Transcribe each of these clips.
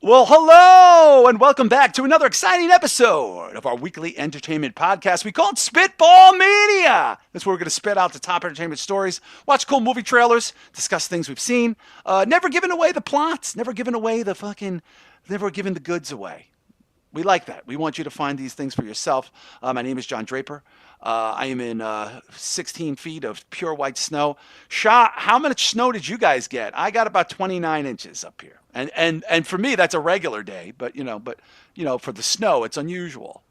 Well, hello, and welcome back to another exciting episode of our weekly entertainment podcast we call it Spitball Media. That's where we're going to spit out the top entertainment stories, watch cool movie trailers, discuss things we've seen, never giving away the plots, never giving the goods away. We like that. We want you to find these things for yourself. My name is John Draper. I am in 16 feet of pure white snow. Shah, how much snow did you guys get? I got about 29 inches up here. And for me, that's a regular day. But for the snow, it's unusual.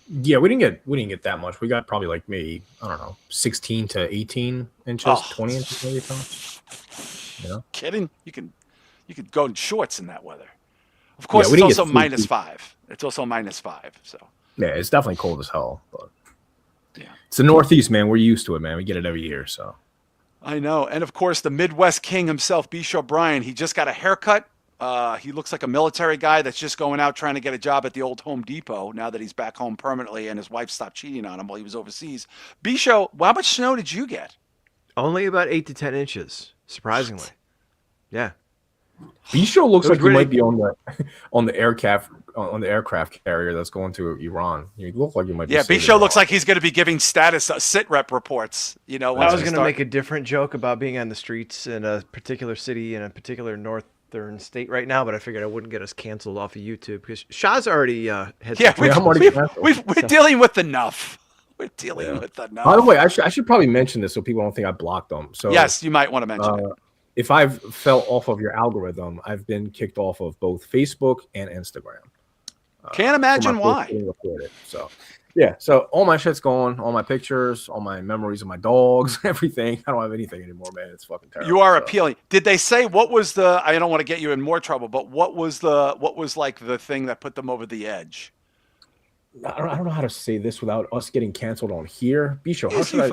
Yeah, we didn't get that much. We got probably like maybe, I don't know, 16 to 18 inches, 20 inches maybe. Yeah. Kidding? You could go in shorts in that weather. Of course, it's also -5. It's also -5. So yeah, it's definitely cold as hell. But yeah, it's the Northeast, man. We're used to it, man. We get it every year. So I know. And of course, the Midwest King himself, Shah Bryan, he just got a haircut. He looks like a military guy that's just going out trying to get a job at the old Home Depot now that he's back home permanently and his wife stopped cheating on him while he was overseas. Shah, how much snow did you get? Only about 8 to 10 inches, surprisingly. What? Yeah. Shah looks like he might be on the aircraft carrier that's going to Iran. You look like you might be. Yeah, Shah looks like he's going to be giving status sit rep reports. I was going to make a different joke about being on the streets in a particular city in a particular northern state right now, but I figured I wouldn't get us canceled off of YouTube because Shah's already we're dealing with enough. We're dealing with enough. By the way, I should probably mention this so people don't think I blocked them. So yes, you might want to mention it. If I've fell off of your algorithm, I've been kicked off of both Facebook and Instagram. Can't imagine why. So, yeah. So all my shit's gone, all my pictures, all my memories of my dogs, everything. I don't have anything anymore, man. It's fucking terrible. You are appealing. Did they say what was the? I don't want to get you in more trouble, but what was like the thing that put them over the edge? I don't know how to say this without us getting canceled on here. Shah, how should I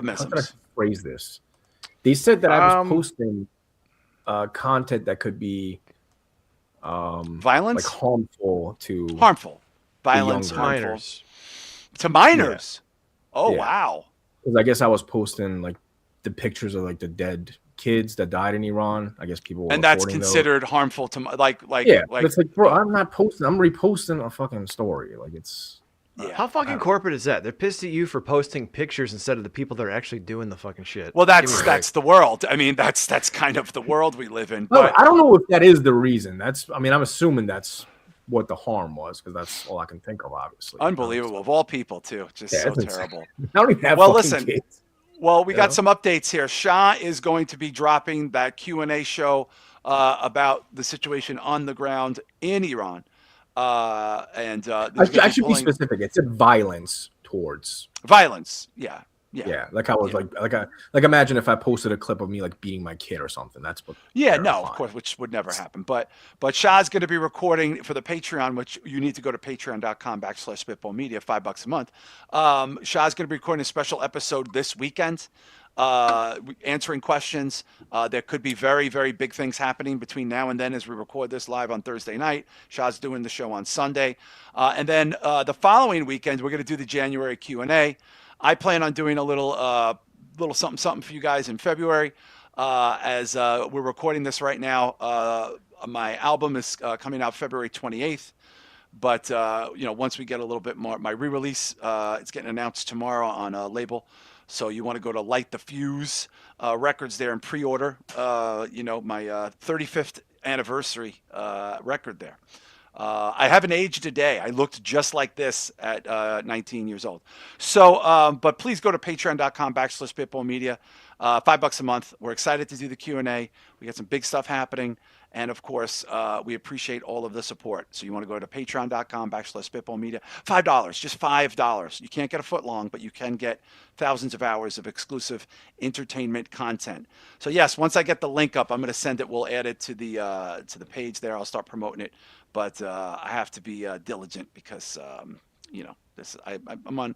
phrase this? They said that I was posting content that could be violence, like harmful, violence, minors. To minors. Yeah. Oh yeah. Wow! Because I guess I was posting like the pictures of like the dead kids that died in Iran. I guess people were and that's considered harmful to like. It's like, bro, I'm not posting. I'm reposting a fucking story. Like it's. Yeah. How fucking corporate is that? They're pissed at you for posting pictures instead of the people that are actually doing the fucking shit. Well, that's the world. I mean, that's kind of the world we live in. But I don't know if that is the reason. I'm assuming that's what the harm was because that's all I can think of, obviously. Unbelievable. Of all people, too. Just so terrible. I don't even have kids. Well, we got some updates here. Shah is going to be dropping that Q&A show about the situation on the ground in Iran. I should be specific. It said violence towards violence. Yeah. Like I was like imagine if I posted a clip of me like beating my kid or something. That's what. Yeah, no, of course, which would never happen. But Shah's going to be recording for the Patreon, which you need to go to patreon.com/spitballmedia, $5 a month. Shah's going to be recording a special episode this weekend. Answering questions. There could be very, very big things happening between now and then as we record this live on Thursday night. Shah's doing the show on Sunday. And then the following weekend, we're going to do the January Q&A. I plan on doing a little something for you guys in February. As we're recording this right now, my album is coming out February 28th. But, once we get a little bit more, my re-release, it's getting announced tomorrow on a label. So you want to go to Light the Fuse Records there and pre-order, my 35th anniversary record there. I haven't aged a day. I looked just like this at 19 years old. So, but please go to patreon.com/spitballmedia, $5 a month. We're excited to do the Q&A. We got some big stuff happening. And of course, we appreciate all of the support. So you want to go to patreon.com/spitballmedia, $5, just $5. You can't get a foot long, but you can get thousands of hours of exclusive entertainment content. So yes, once I get the link up, I'm going to send it. We'll add it to the page there. I'll start promoting it. But I have to be diligent because, I'm on.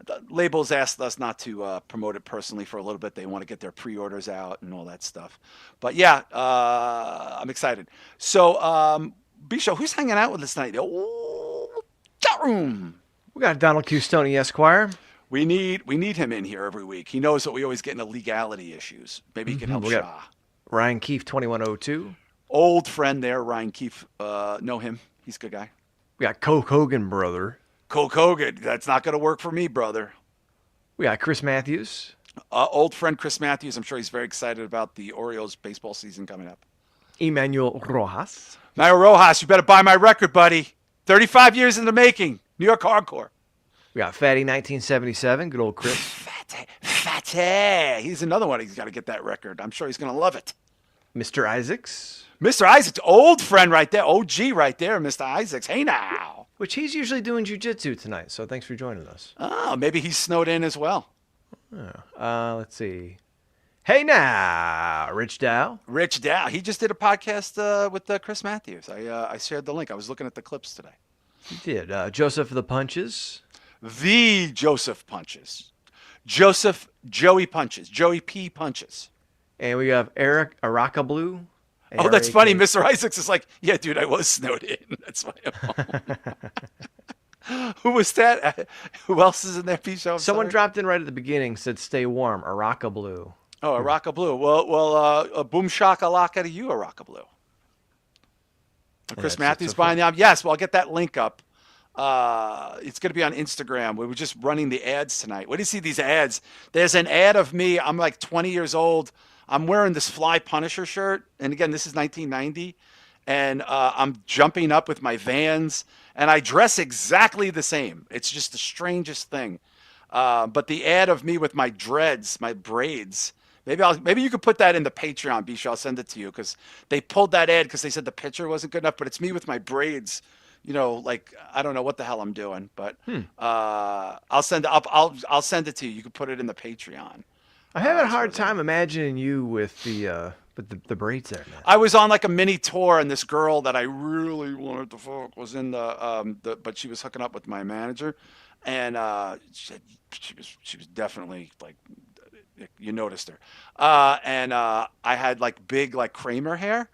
The labels asked us not to promote it personally for a little bit. They want to get their pre-orders out and all that stuff. But yeah, I'm excited. So, Shah, who's hanging out with us tonight? Oh, chat room. We got Donald Q. Stoney, Esquire. We need him in here every week. He knows that we always get into legality issues. Maybe he can help Shah. Ryan Keefe 2102. Old friend there, Ryan Keefe. Know him. He's a good guy. We got Coke Hogan, brother. Coke Hogan. That's not going to work for me, brother. We got Chris Matthews. Old friend Chris Matthews. I'm sure he's very excited about the Orioles baseball season coming up. Emmanuel Rojas. Mario Rojas, you better buy my record, buddy. 35 years in the making. New York hardcore. We got Fatty 1977. Good old Chris. Fatty. He's another one. He's got to get that record. I'm sure he's going to love it. Mr. Isaacs. Mr. Isaacs, old friend right there. OG right there, Mr. Isaacs. Hey now. Which he's usually doing jiu-jitsu tonight, so thanks for joining us. Oh, maybe he's snowed in as well. Let's see. Hey now, Rich Dow. Rich Dow. He just did a podcast with Chris Matthews. I shared the link. I was looking at the clips today. He did. Joseph of the Punches. The Joseph Punches. Joseph Joey Punches. Joey P. Punches. And we have Eric Araka Blue. Oh, that's funny. Mr. Isaacs is like, yeah, dude, I was snowed in. That's why I'm home. Who was that? Who else is in there, P-Show? Someone dropped in right at the beginning, said stay warm. Araka Blue. Oh, Araka Blue. Well, boom shakalaka to you, Araka Blue. Chris Matthews buying the album. Yes, well, I'll get that link up. It's going to be on Instagram. We were just running the ads tonight. What do you see these ads? There's an ad of me. I'm like 20 years old. I'm wearing this Fly Punisher shirt. And again, this is 1990. And I'm jumping up with my Vans. And I dress exactly the same. It's just the strangest thing. But the ad of me with my dreads, my braids, maybe you could put that in the Patreon, Bisha. I'll send it to you because they pulled that ad because they said the picture wasn't good enough. But it's me with my braids. You know, like I don't know what the hell I'm doing, but I'll send it up. I'll send it to you. You can put it in the Patreon. I have a hard time imagining you with the braids there, man. I was on like a mini tour, and this girl that I really wanted to fuck was in but she was hooking up with my manager, and she was definitely like, you noticed her, and I had like big like Kramer hair.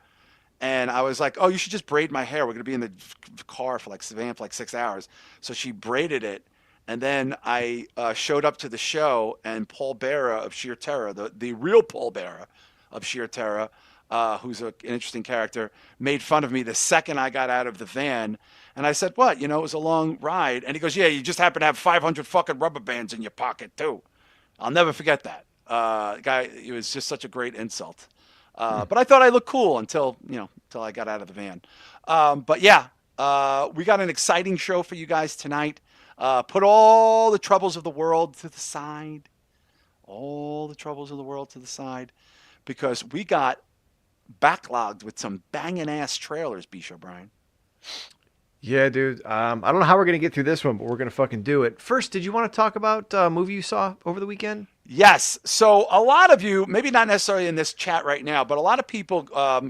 And I was like, oh, you should just braid my hair. We're going to be in the car for like Savannah for like 6 hours. So she braided it. And then I showed up to the show, and Paul Bearer of Sheer Terror, the real Paul Bearer of Sheer Terror, who's an interesting character, made fun of me the second I got out of the van. And I said, what? You know, it was a long ride. And he goes, yeah, you just happen to have 500 fucking rubber bands in your pocket too. I'll never forget that. Guy, it was just such a great insult. But I thought I looked cool until I got out of the van. But yeah, we got an exciting show for you guys tonight. Put all the troubles of the world to the side. All the troubles of the world to the side. Because we got backlogged with some banging ass trailers, Bisha Brian. Yeah, dude. I don't know how we're going to get through this one, but we're going to fucking do it. First, did you want to talk about a movie you saw over the weekend? Yes. So a lot of you, maybe not necessarily in this chat right now, but a lot of people,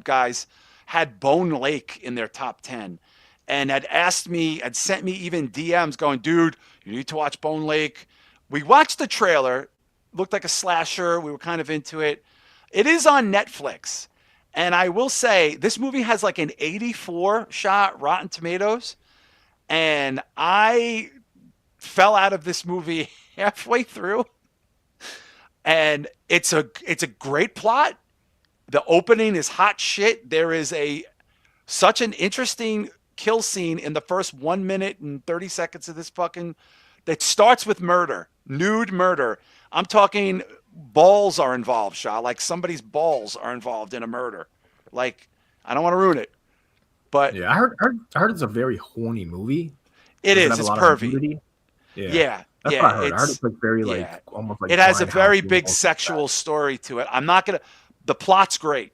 guys, had Bone Lake in their top 10 and had sent me even DMs going, dude, you need to watch Bone Lake. We watched the trailer. Looked like a slasher. We were kind of into it. It is on Netflix. And I will say, this movie has like an 84 shot Rotten Tomatoes. And I fell out of this movie halfway through. And it's a great plot. The opening is hot shit. There is such an interesting kill scene in the first 1 minute and 30 seconds of this that starts with murder, nude murder. I'm talking balls are involved, Shah. Like somebody's balls are involved in a murder. Like, I don't want to ruin it, but yeah, I heard it's a very horny movie. It is. It's pervy. Yeah. That's what I heard. I heard it's like very almost like it has a very big sexual story to it. The plot's great.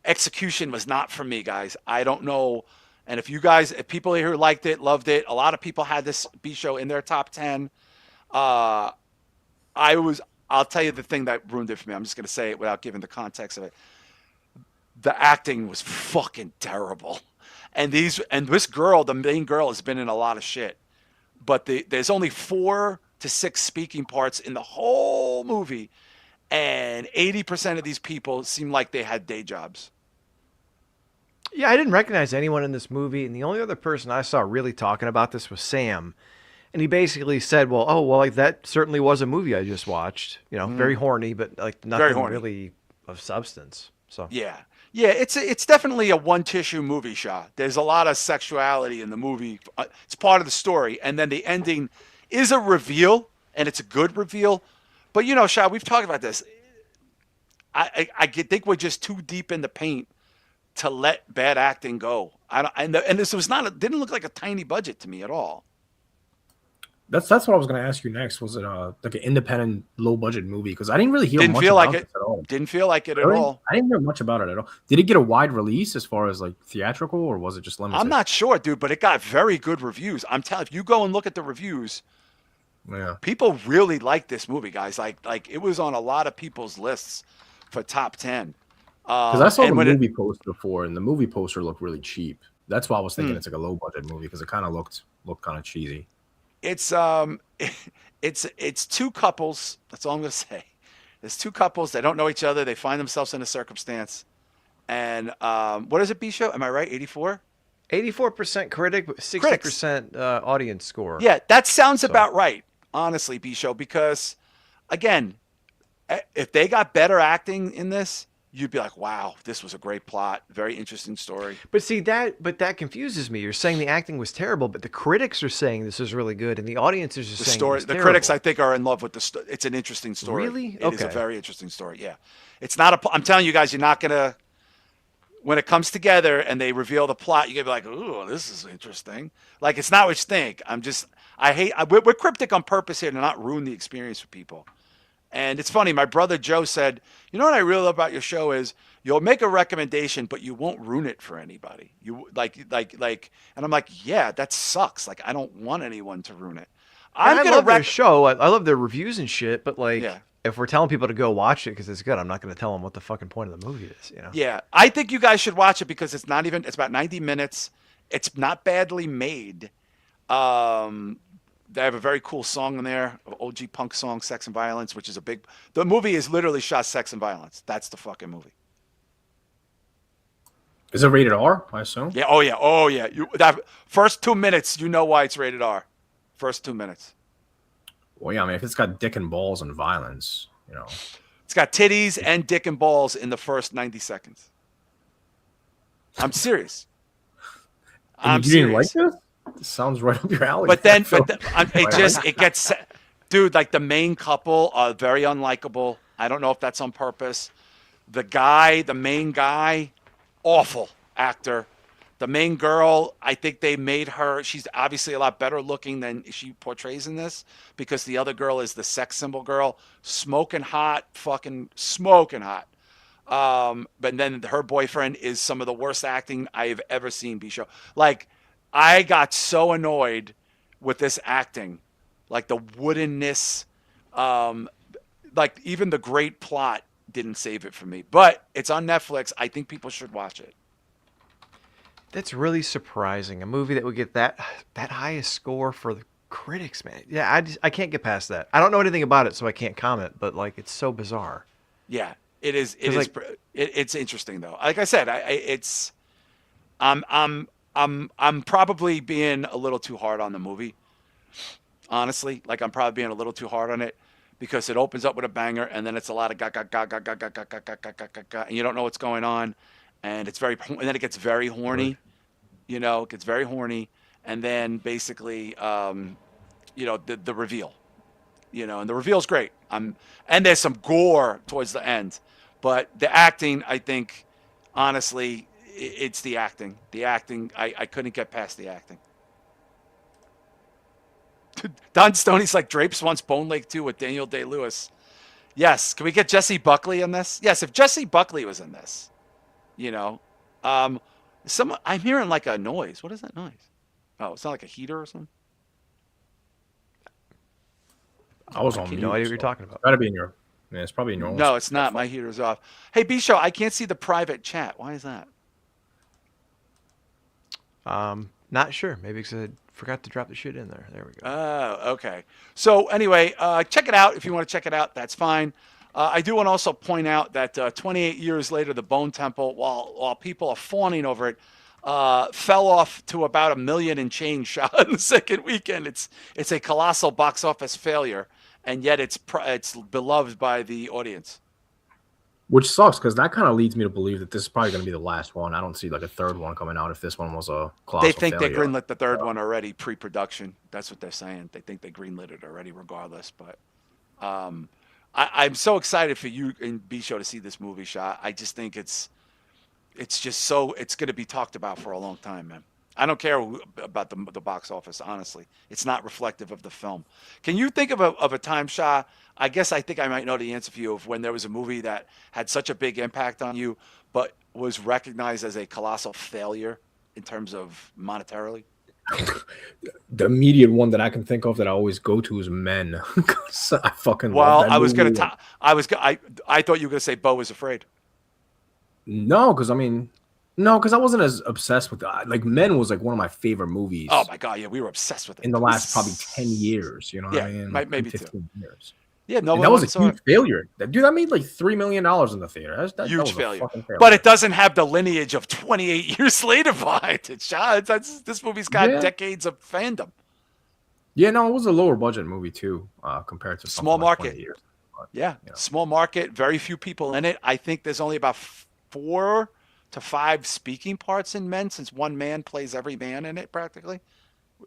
Execution was not for me, guys. I don't know. And if people here who liked it, loved it, a lot of people had this B show in their top 10. I'll tell you the thing that ruined it for me. I'm just going to say it without giving the context of it. The acting was fucking terrible. And this girl, the main girl, has been in a lot of shit. But there's only 4 to 6 speaking parts in the whole movie. And 80% of these people seem like they had day jobs. Yeah, I didn't recognize anyone in this movie. And the only other person I saw really talking about this was Sam. And he basically said, like that certainly was a movie I just watched. You know, very horny, but like nothing really of substance. So Yeah. Yeah, it's definitely a one tissue movie, Shah. There's a lot of sexuality in the movie. It's part of the story, and then the ending is a reveal, and it's a good reveal. But you know, Shah, we've talked about this. I think we're just too deep in the paint to let bad acting go. I don't, and this was not didn't look like a tiny budget to me at all. That's what I was going to ask you next. Was it like an independent, low budget movie? Because I didn't really hear Didn't much feel like about it. this at all. Didn't feel like it at Really? all. I didn't hear much about it at all. Did it get a wide release as far as like theatrical, or was it just limited? I'm not sure, dude, but it got very good reviews. I'm telling you, if you go and look at the reviews, Yeah. people really like this movie, guys. Like it was on a lot of people's lists for top 10. Because I saw the and when movie poster before, and the movie poster looked really cheap. That's why I was thinking Hmm. it's like a low budget movie, because it kind of looked kind of cheesy. It's it's two couples. That's all I'm gonna say. There's two couples. They don't know each other. They find themselves in a circumstance. And what is it, B show? Am I right? 84? 84% critic, but 60% audience score. Yeah, that sounds So- about right, honestly, B show. Because again, if they got better acting in this, you'd be like, wow, this was a great plot, very interesting story. But see that confuses me. You're saying the acting was terrible, but the critics are saying this is really good, and the audience is just The saying story, it was the terrible. critics, I think, are in love with the story. It's an interesting story. Really? It is a Okay. very interesting story. Yeah, it's not a. I'm telling you guys, you're not gonna. When it comes together and they reveal the plot, you're gonna be like, ooh, this is interesting. Like it's not what you think. We're cryptic on purpose here to not ruin the experience for people. And it's funny, my brother Joe said, you know what I really love about your show is you'll make a recommendation, but you won't ruin it for anybody. You like, and I'm like, yeah, that sucks. Like, I don't want anyone to ruin it. I love their show. I love their reviews and shit, but like, Yeah. if we're telling people to go watch it because it's good, I'm not going to tell them what the fucking point of the movie is, you know? Yeah, I think you guys should watch it because it's about 90 minutes. It's not badly made. They have a very cool song in there, an OG punk song, Sex and Violence, which is the movie is literally shot Sex and Violence. That's the fucking movie. Is it rated R? I assume. Yeah, oh yeah. That first 2 minutes, you know why it's rated R. First 2 minutes. Well, yeah. I mean, if it's got dick and balls and violence, you know. It's got titties and dick and balls in the first 90 seconds. I'm serious. I'm you didn't like serious. this? This sounds right up your alley. But then, So- it gets, dude, like the main couple are very unlikable. I don't know if that's on purpose. The main guy, awful actor. The main girl, I think they made her, she's obviously a lot better looking than she portrays in this because the other girl is the sex symbol girl, smoking hot, fucking smoking hot. But then her boyfriend is some of the worst acting I've ever seen, B-Show. Like, I got so annoyed with this acting, like the woodenness, like even the great plot didn't save it for me. But it's on Netflix. I think people should watch it. That's really surprising. A movie that would get that highest score for the critics, man. Yeah, I can't get past that. I don't know anything about it, so I can't comment. But like, it's so bizarre. Yeah, it is. It is. Like, it's interesting though. Like I said, I'm probably being a little too hard on the movie. Honestly, like I'm probably being a little too hard on it because it opens up with a banger and then it's a lot of and you don't know what's going on, and then it gets very horny. You know, it gets very horny, and then basically, the reveal. You know, and the reveal's great. And there's some gore towards the end, but the acting, I think, honestly, it's the acting. The acting, I couldn't get past the acting. Don Stoney's like Drapes wants Bone Lake 2 with Daniel Day-Lewis. Yes, can we get Jesse Buckley in this? Yes, if Jesse Buckley was in this, you know, I'm hearing like a noise. What is that noise? Oh, it's not like a heater or something. I was on mute. No idea what you're talking about. Gotta be in your. Yeah, it's probably in your. No, it's not. My heater's off. Hey, B-Show, I can't see the private chat. Why is that? Not sure. Maybe because I forgot to drop the shit in there. There we go. Oh, okay. So anyway, check it out. If you want to check it out, that's fine. I do want to also point out that 28 years later, the Bone Temple, while people are fawning over it, fell off to about $1 million and change shot in the second weekend. It's a colossal box office failure, and yet it's beloved by the audience. Which sucks because that kind of leads me to believe that this is probably going to be the last one. I don't see like a third one coming out if this one was a They colossal think they failure. greenlit the third one already pre-production. That's what they're saying. They think they greenlit it already, regardless. But I'm so excited for you and B Show to see this movie, Shah. I just think it's just it's going to be talked about for a long time, man. I don't care about the box office, honestly. It's not reflective of the film. Can you think of a time, Shah? I guess I think I might know the answer for you of when there was a movie that had such a big impact on you, but was recognized as a colossal failure in terms of monetarily. The immediate one that I can think of that I always go to is Men. 'Cause I fucking love that I was movie. gonna. I thought you were gonna say Beau is Afraid. No, because I wasn't as obsessed with that. Like Men was like one of my favorite movies. Oh my god, yeah, we were obsessed with it In the last probably 10 years, you know what Yeah, I mean? maybe 15 years. Yeah, no And one that was a saw huge it. failure. That made like $3 million in the theater. That Huge was a failure. fucking failure. But it doesn't have the lineage of 28 years later behind it, Shah. This movie's got Yeah. decades of fandom. Yeah, no, it was a lower budget movie too, compared to Small something like market. 20 years. But, Yeah, you know. small market, very few people in it. I think there's only about 4 to 5 speaking parts in Men, since one man plays every man in it practically.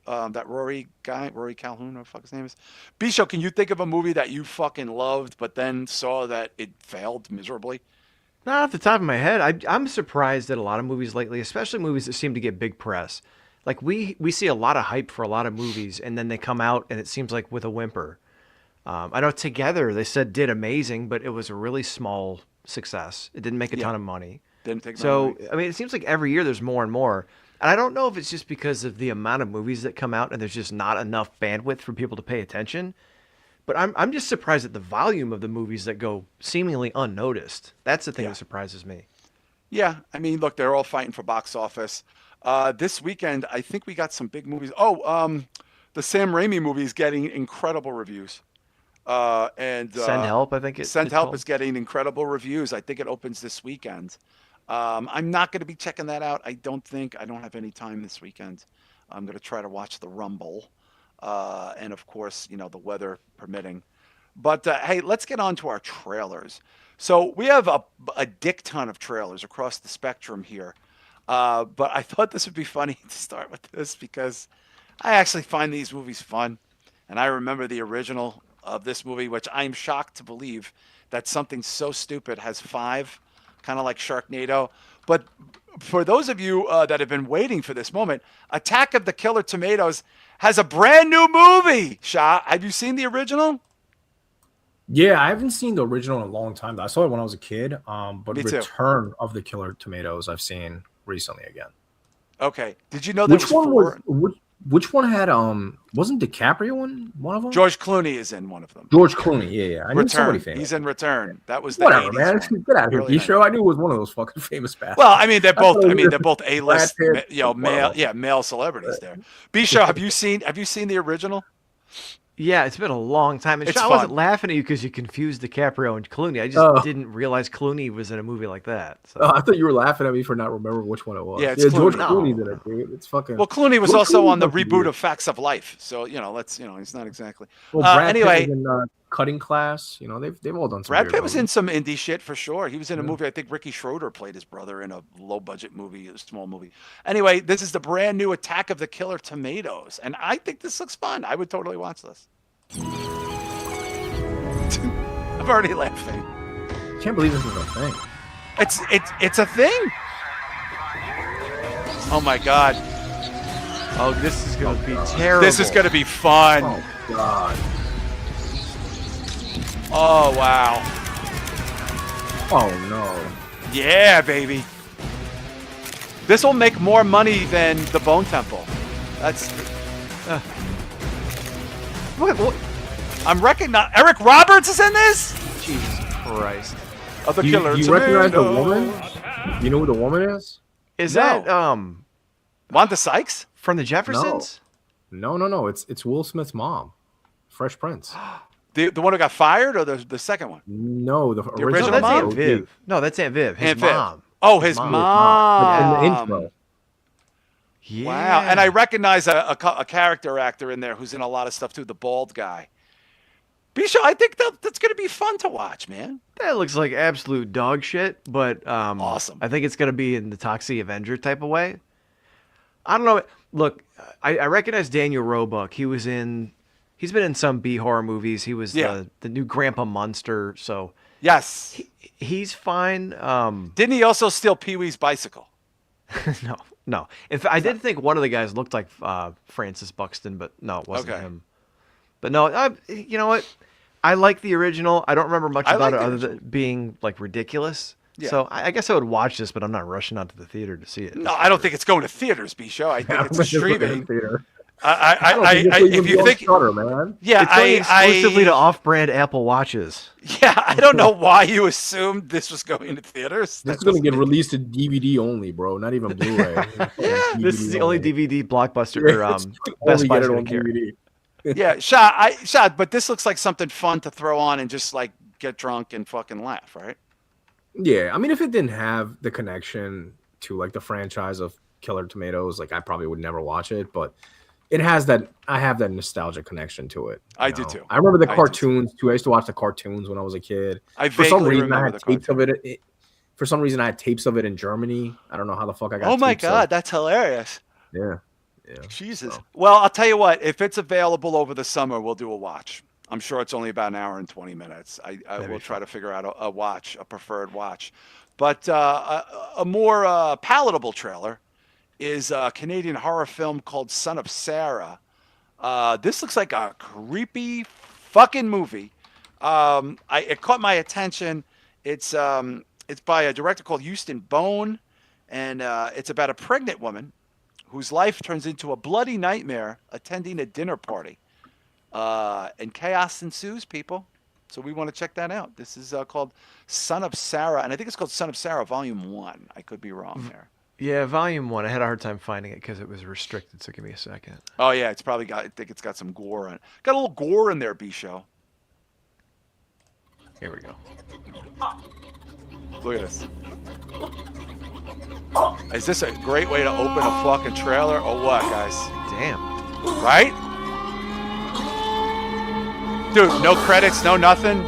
That Rory Calhoun, or fuck his name is. Bisho, can you think of a movie that you fucking loved, but then saw that it failed miserably? Not off the top of my head. I'm surprised at a lot of movies lately, especially movies that seem to get big press. Like we see a lot of hype for a lot of movies, and then they come out and it seems like with a whimper. I know Together they said did amazing, but it was a really small success. It didn't make a ton of money. Didn't take So money. I mean, it seems like every year there's more and more. And I don't know if it's just because of the amount of movies that come out and there's just not enough bandwidth for people to pay attention. But I'm just surprised at the volume of the movies that go seemingly unnoticed. That's the thing Yeah. that surprises me. Yeah, I mean, look, they're all fighting for box office. This weekend, I think we got some big movies. The Sam Raimi movie is getting incredible reviews. And Send Help, I think Send it's Help called. is getting incredible reviews. I think it opens this weekend. I'm not going to be checking that out. I don't have any time this weekend. I'm going to try to watch the Rumble, and of course, the weather permitting. But hey, let's get on to our trailers. So we have a dick ton of trailers across the spectrum here. But I thought this would be funny to start with this because I actually find these movies fun. And I remember the original of this movie, which I'm shocked to believe that something so stupid has 5, kind of like Sharknado. But for those of you that have been waiting for this moment, Attack of the Killer Tomatoes has a brand new movie. Shah, have you seen the original? Yeah, I haven't seen the original in a long time. I saw it when I was a kid. But Me too. Return of the Killer Tomatoes I've seen recently again. Okay. Did you know there Which was one 4? was which one had wasn't DiCaprio in one of them? George Clooney is in one of them. George Clooney, yeah. I knew somebody Return. famous. He's in Return. That was the Whatever, 80s man. one. Get out of here, Early B-Show. 90s. I knew it was one of those fucking famous bastards. Well, I mean, they're I thought both. it I mean, was they're both A-list. Brad Pitt, Male celebrities there. B-Show, have you seen the original? Yeah, it's been a long time. And It's Shaw, I wasn't fun. laughing at you because you confused DiCaprio and Clooney. I just didn't realize Clooney was in a movie like that. So. I thought you were laughing at me for not remembering which one it was. Yeah, it's George Clooney. Clooney's in it, dude. It's fucking. Well, Clooney was George also Clooney's on the fucking reboot weird. of Facts of Life. So he's not exactly. Well, Brad anyway, Pitt was in Cutting Class. They've all done some. Brad weird Pitt was in movies. some indie shit for sure. He was in a movie. I think Ricky Schroeder played his brother in a low budget movie, a small movie. Anyway, this is the brand new Attack of the Killer Tomatoes, and I think this looks fun. I would totally watch this. I'm already laughing. Can't believe this is a thing. It's a thing. Oh my god. Oh, this is going to be terrible. This is gonna be fun. Oh God. Oh wow. Oh no. Yeah, baby. This will make more money than the Bone Temple. That's. What? I'm recognizing Eric Roberts is in this. Jesus Christ. Of the Do Killer you recognize the Tomatoes. woman? You know who the woman is? Is No. that Wanda Sykes? from the Jeffersons? No. It's Will Smith's mom, Fresh Prince. The one who got fired, or the second one? No, the original original. That's mom? Aunt Viv. No, that's Aunt Viv. His Aunt Viv. mom. Oh, his mom. Like in the intro. Yeah. Wow. And I recognize a character actor in there who's in a lot of stuff too. The bald guy. Bisho, I think that's going to be fun to watch, man. That looks like absolute dog shit, but Awesome. I think it's gonna be in the Toxic Avenger type of way. I don't know. Look, I recognize Daniel Roebuck. He's been in some B horror movies. He was Yeah. the new Grandpa Munster, so Yes. he's fine. Didn't he also steal Pee Wee's bicycle? No, no. If I did think one of the guys looked like Francis Buxton, but no, it wasn't Okay. him. But no, you know what? I like the original. I don't remember much I about like it the other than original. being like ridiculous. Yeah. So I guess I would watch this, but I'm not rushing out to the theater to see it. No, I don't think it's going to theaters, Bisho. I think it's streaming. Theater. I don't think this will even if be you on think, Shudder, man. yeah, It's going exclusively to off-brand Apple Watches. Yeah, I don't know why you assumed this was going to theaters. This is gonna get released to DVD only, bro. Not even Blu-ray. This is the only DVD blockbuster or It's Best only Buy's get it gonna on carry. DVD. Yeah, Shah, but this looks like something fun to throw on and just like get drunk and fucking laugh, right? Yeah, I mean, if it didn't have the connection to like the franchise of Killer Tomatoes, like I probably would never watch it. But it has that. I have that nostalgic connection to it. I you do know? too. I remember the I do cartoons too. I used to watch the cartoons when I was a kid. I For some vaguely reason, I remember had the tapes of cartoon. it. For some reason, I had tapes of it in Germany. I don't know how the fuck I got. Oh my tapes of god, it. that's hilarious. Yeah. Jesus. So. Well, I'll tell you what. If it's available over the summer, we'll do a watch. I'm sure it's only about an hour and 20 minutes. I That'd will be try fun. to figure out a watch, a preferred watch. But a more palatable trailer is a Canadian horror film called Son of Sarah. This looks like a creepy fucking movie. It caught my attention. It's by a director called Houston Bone, and it's about a pregnant woman whose life turns into a bloody nightmare attending a dinner party. And chaos ensues, people. So we want to check that out. This is called Son of Sarah, and I think it's called Son of Sarah Volume 1. I could be wrong there. Yeah, Volume 1. I had a hard time finding it because it was restricted, so give me a second. Oh, yeah, it's probably got, I think it's got some gore in it. Got a little gore in there, B-Show. Here we go. Look at this. Is this a great way to open a fucking trailer or what, guys? Damn. Right? Dude, no credits, no nothing.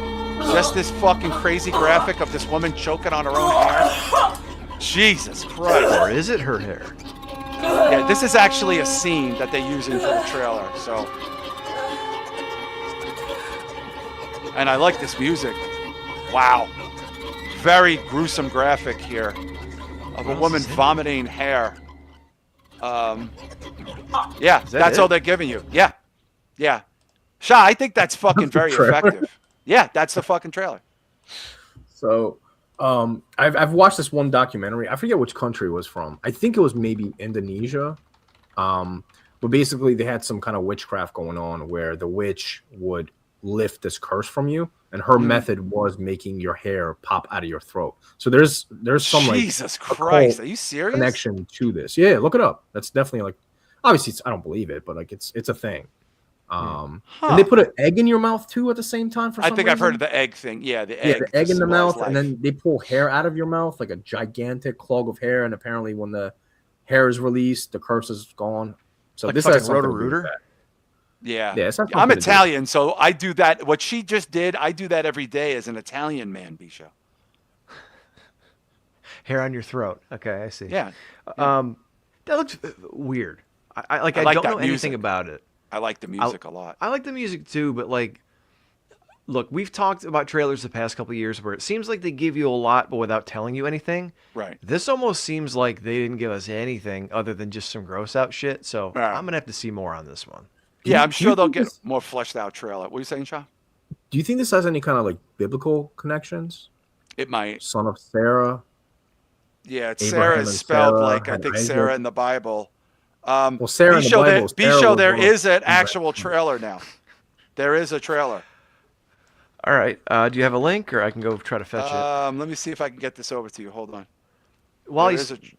Just this fucking crazy graphic of this woman choking on her own hair. Jesus Christ. Or is it her hair? Yeah, this is actually a scene that they're using for the trailer, so. And I like this music. Wow. Very gruesome graphic here of a woman vomiting hair. Yeah, that's all they're giving you. Yeah. Yeah. Shah, I think that's fucking very effective. Yeah, that's the fucking trailer. So, I've watched this one documentary. I forget which country it was from. I think it was maybe Indonesia. But basically, they had some kind of witchcraft going on where the witch would lift this curse from you, and her method was making your hair pop out of your throat. So there's some Jesus like Christ, are you serious? connection to this. Yeah, look it up. That's definitely like, obviously I don't believe it, but like it's a thing. And they put an egg in your mouth too at the same time. For some I think I've heard of reason. the egg thing. Yeah, the egg. The egg in the mouth, life. and then they pull hair out of your mouth, like a gigantic clog of hair. And apparently, when the hair is released, the curse is gone. So Like this fucking has something to do with Roto-Rooter? that. Yeah. Yeah, it's not I'm something to do. Italian, so I do that. What she just did, I do that every day as an Italian man, Bisho. Hair on your throat. Okay, I see. Yeah. That looks weird. I like don't that know anything music. about it. I like the music a lot. I like the music too, but like, look, we've talked about trailers the past couple of years where it seems like they give you a lot, but without telling you anything. Right. This almost seems like they didn't give us anything other than just some gross out shit. So Yeah. I'm gonna have to see more on this one. Yeah, I'm Do sure you they'll think get this- more fleshed out trailer. What are you saying, Shah? Do you think this has any kind of like biblical connections? It might. Son of Sarah. Yeah, it's Abraham Sarah and is spelled Sarah like I and think Isaac. Sarah in the Bible. Well, Sarah in the Bisho, Bible. Sarah Bisho, was there one of is an Abraham. actual trailer now. There is a trailer. All right. Do you have a link, or I can go try to fetch it? Let me see if I can get this over to you. Hold on. While There he's is a- sorry,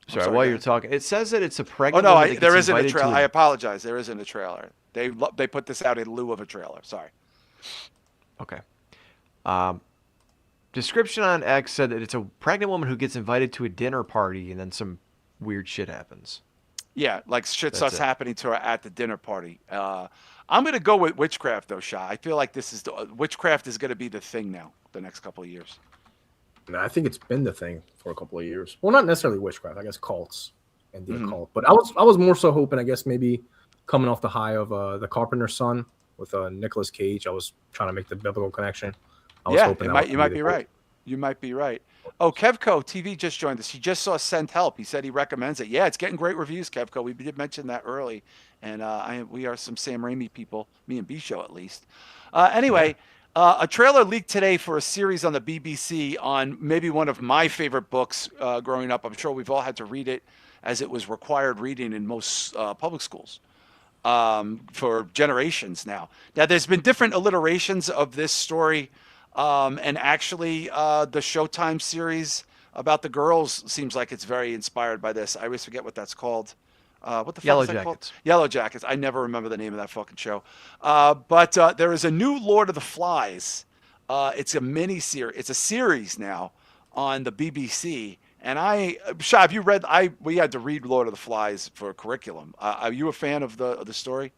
sorry, while go you're ahead. talking, it says that it's a Oh pregnant. no, woman that there gets isn't a invited to trailer. I apologize. There isn't a trailer. They put this out in lieu of a trailer. Sorry. Okay. Description on X said that it's a pregnant woman who gets invited to a dinner party, and then some weird shit happens. Yeah, like shit That's starts it. happening to her at the dinner party. I'm gonna go with witchcraft though, Shah. I feel like witchcraft is gonna be the thing now the next couple of years. And I think it's been the thing for a couple of years. Well, not necessarily witchcraft. I guess cults and the Mhm. occult. But I was more so hoping. I guess maybe coming off the high of the Carpenter's Son with Nicolas Cage. I was trying to make the biblical connection. I was Yeah, hoping that was you gonna might be be the case. right. You might be right. Oh, Kevco TV just joined us. He just saw Send Help. He said he recommends it. Yeah, it's getting great reviews, Kevco. We did mention that early, and we are some Sam Raimi people, me and B Show at least. Yeah. Anyway, a trailer leaked today for a series on the BBC on maybe one of my favorite books growing up. I'm sure we've all had to read it as it was required reading in most public schools for generations now. Now, there's been different alliterations of this story, and actually, the Showtime series about the girls seems like it's very inspired by this. I always forget what that's called. What the fuck Yellow is that called? Jackets. Yellow Jackets. I never remember the name of that fucking show. But there is a new Lord of the Flies. It's a mini series. It's a series now on the BBC. And Shah, have you read? We had to read Lord of the Flies for curriculum. Are you a fan of the story?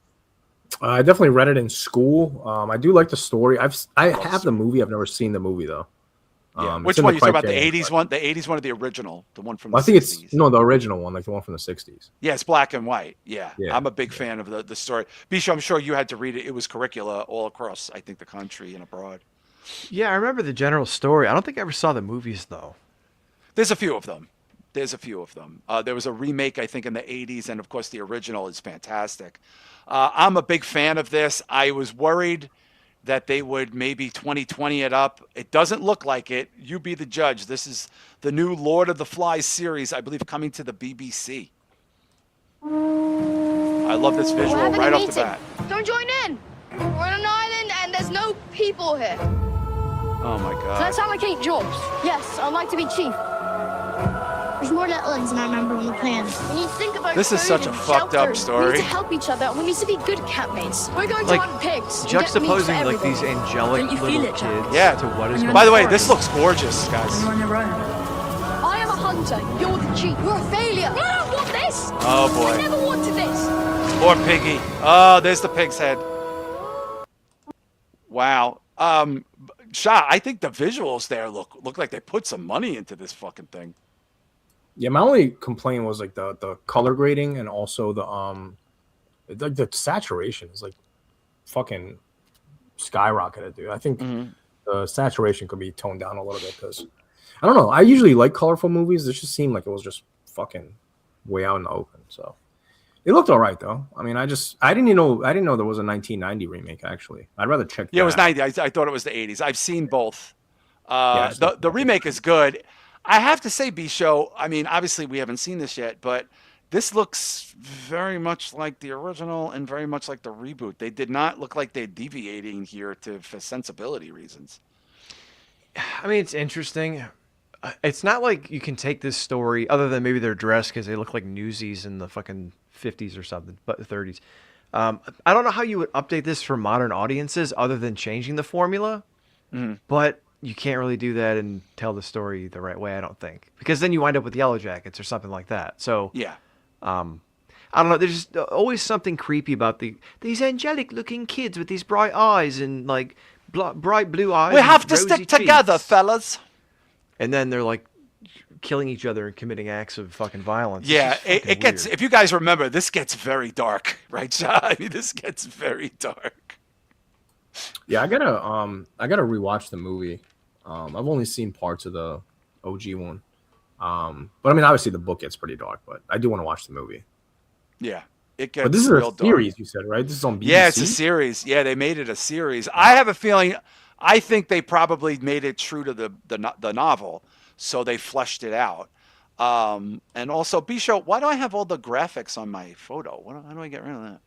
I definitely read it in school. I do like the story. I Love the have the story. movie. I've never seen the movie though. Yeah. It's Which in the one you talking about? The Criterion '80s collection. one? The '80s one or the original? The one from the Well, I think it's '60s? no the original one, like the one from the '60s. Yeah, it's black and white. Yeah, Yeah. I'm a big fan of the story. Bisha, I'm sure you had to read it. It was curricula all across, I think, the country and abroad. Yeah, I remember the general story. I don't think I ever saw the movies though. There's a few of them. There's a few of them. There was a remake, I think, in the '80s, and of course, the original is fantastic. I'm a big fan of this. I was worried that they would maybe 2020 it up. It doesn't look like it. You be the judge. This is the new Lord of the Flies series, I believe, coming to the BBC. I love this We're visual having right a off the meeting. bat. Don't join in. We're on an island and there's no people here. Oh my Does God. that sound like 8 jobs? Yes, I'd like to be chief. There's more Letlands than I remember on the plan. We need to think about This is food such a and fucked up shelter. We story. need to help each other. We need to be good campmates. We're going to Like, hunt pigs. and get meat for Juxtaposing like these everybody. angelic Don't you little feel it, kids Jack? Yeah. to what is When you're going By the way, on. this looks gorgeous, guys. You're on your own. I am a hunter. You're the chief. You're a failure. I don't want this. Oh I boy. never wanted this. Poor piggy. Oh, there's the pig's head. Wow. Shah, I think the visuals there look like they put some money into this fucking thing. Yeah, my only complaint was like the color grading and also the saturation is like fucking skyrocketed, dude. I think the saturation could be toned down a little bit because I don't know. I usually like colorful movies. This just seemed like it was just fucking way out in the open. So it looked all right though. I mean, I didn't know there was a 1990 remake actually. I'd rather check. Yeah, it was that out. 90. I thought it was the 80s. I've seen both. Yeah, The remake is good. I have to say, B Show, I mean, obviously we haven't seen this yet, but this looks very much like the original and very much like the reboot. They did not look like they're deviating here for sensibility reasons. I mean, it's interesting. It's not like you can take this story, other than maybe they're dressed because they look like newsies in the fucking 50s or something, but 30s. I don't know how you would update this for modern audiences other than changing the formula, but you can't really do that and tell the story the right way, I don't think. Because then you wind up with Yellow Jackets or something like that. So, Yeah. I don't know. There's just always something creepy about these angelic-looking kids with these bright eyes and like bright blue eyes. We and have to rosy stick together, cheeks. fellas. And then they're like killing each other and committing acts of fucking violence. It's Yeah, just fucking it gets, weird. if you guys remember, this gets very dark, right, Shah? I mean, this gets very dark. Yeah, I gotta rewatch the movie. I've only seen parts of the OG one. But I mean, obviously the book gets pretty dark, but I do want to watch the movie. Yeah, it gets But this is real a dark. series, you said, right? This is on BBC. Yeah, it's a series. Yeah, they made it a series. I have a feeling, I think they probably made it true to the novel, so they fleshed it out. And also, Bisho, why do I have all the graphics on my photo? How do I get rid of that?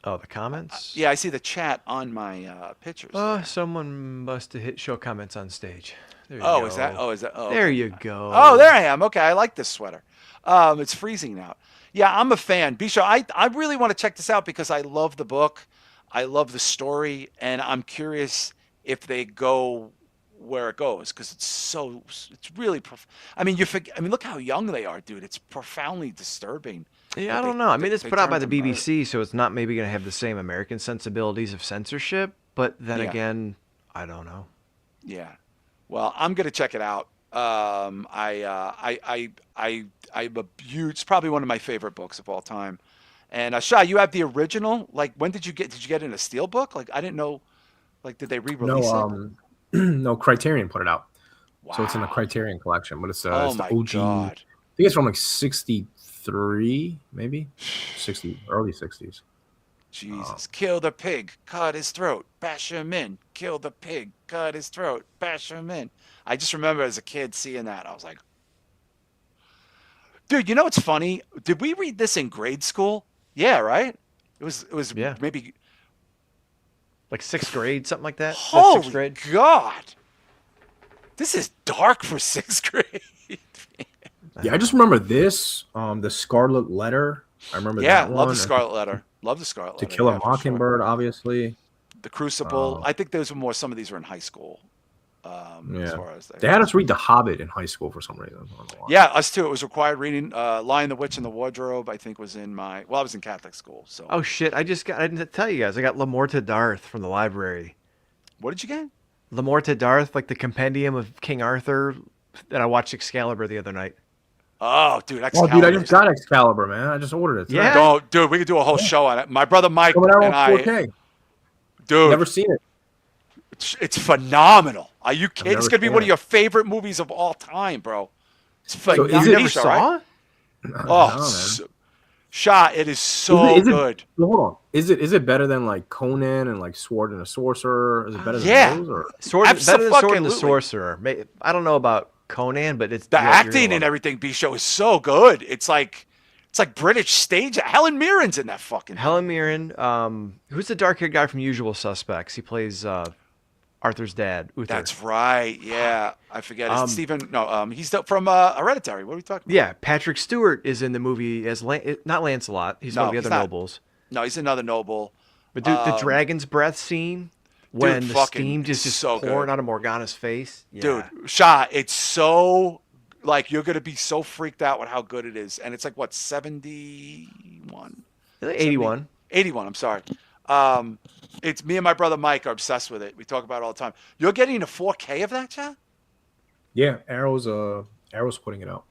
Oh, the comments? Yeah, I see the chat on my pictures. Oh, someone must have hit show comments on stage. There you Oh, go. is that? Oh, is that? Oh, There okay. you go. Oh, there I am. Okay, I like this sweater. It's freezing out. Yeah, I'm a fan. Bisho, I really want to check this out because I love the book. I love the story, and I'm curious if they go where it goes because it's really. I mean, look how young they are, dude. It's profoundly disturbing. Yeah, I that don't know. I mean, it's they put out by turned the to murder. BBC, so it's not maybe going to have the same American sensibilities of censorship. But then Yeah. again, I don't know. Yeah. Well, I'm gonna check it out. I'm a huge. It's probably one of my favorite books of all time. And Shah, you have the original. Like, when did you get? Did you get it in a steel book? Like, I didn't know. Like, did they re-release No, it? no, Criterion put it out. Wow. So it's in the Criterion collection, but it's Oh it's the my OG. God. I think it's from like 63, maybe 60, early 60s. Jesus. Kill the pig, cut his throat, bash him in. Kill the pig, cut his throat, bash him in. I just remember as a kid seeing that. I was like, dude, you know what's funny? Did we read this in grade school? Yeah, right? It was Yeah. maybe. Like 6th grade, something like that. That's 6th Holy grade. God. This is dark for 6th grade. Yeah, I just remember this, the Scarlet Letter. I remember Yeah, that one. love the Scarlet Letter. Love the Scarlet To Letter. Kill a yeah, for sure. Mockingbird, obviously. The Crucible. Oh. I think those were more. Some of these were in high school. As Yeah. far as They had us read The Hobbit in high school for some reason. I don't know why. Yeah, us too. It was required reading. Lion, the Witch, and the Wardrobe, I think, was in my. Well, I was in Catholic school. So. Oh shit! I didn't tell you guys. I got L'Amour to Darth from the library. What did you get? L'Amour to Darth, like the compendium of King Arthur. And I watched Excalibur the other night. Oh, dude, Oh, Excalibur. dude, I just got Excalibur, man. I just ordered it. today. Yeah. Oh, dude, we could do a whole show on it. My brother Mike Coming out and on I. 4K. Dude, Never seen it. it's phenomenal. Are you kidding? It's never gonna be seen one of it. your favorite movies of all time, bro. It's So phenomenal. is You it- never Nisha, right? saw? Oh, man. Shah, it is so Is it- good. Well, hold on. Is it better than like Conan and like Sword and the Sorcerer? Is it better Yeah. than those? Or? Better than Sword and the Abso-fucking-lutely. Sorcerer. I don't know about Conan, but it's The you're gonna acting love and it. everything, B show is so good. It's like British stage. Helen Mirren's in that fucking. Helen Mirren. Who's the dark-haired guy from Usual Suspects? He plays Arthur's dad, Uther. That's right. Yeah, I forget. It's Stephen. No, he's from Hereditary. What are we talking about? Yeah, Patrick Stewart is in the movie as not Lancelot. He's No, one of the he's other not. nobles. No, he's another noble. But dude, the dragon's breath scene when the fucking steam just so pouring good. out of Morgana's face. Yeah. Dude, Shah, it's so like you're gonna be so freaked out with how good it is, and it's like what 71, 81. 81. I'm sorry. It's me and my brother Mike are obsessed with it. We talk about it all the time. You're getting a 4K of that, Shah? Yeah, Arrow's putting it out.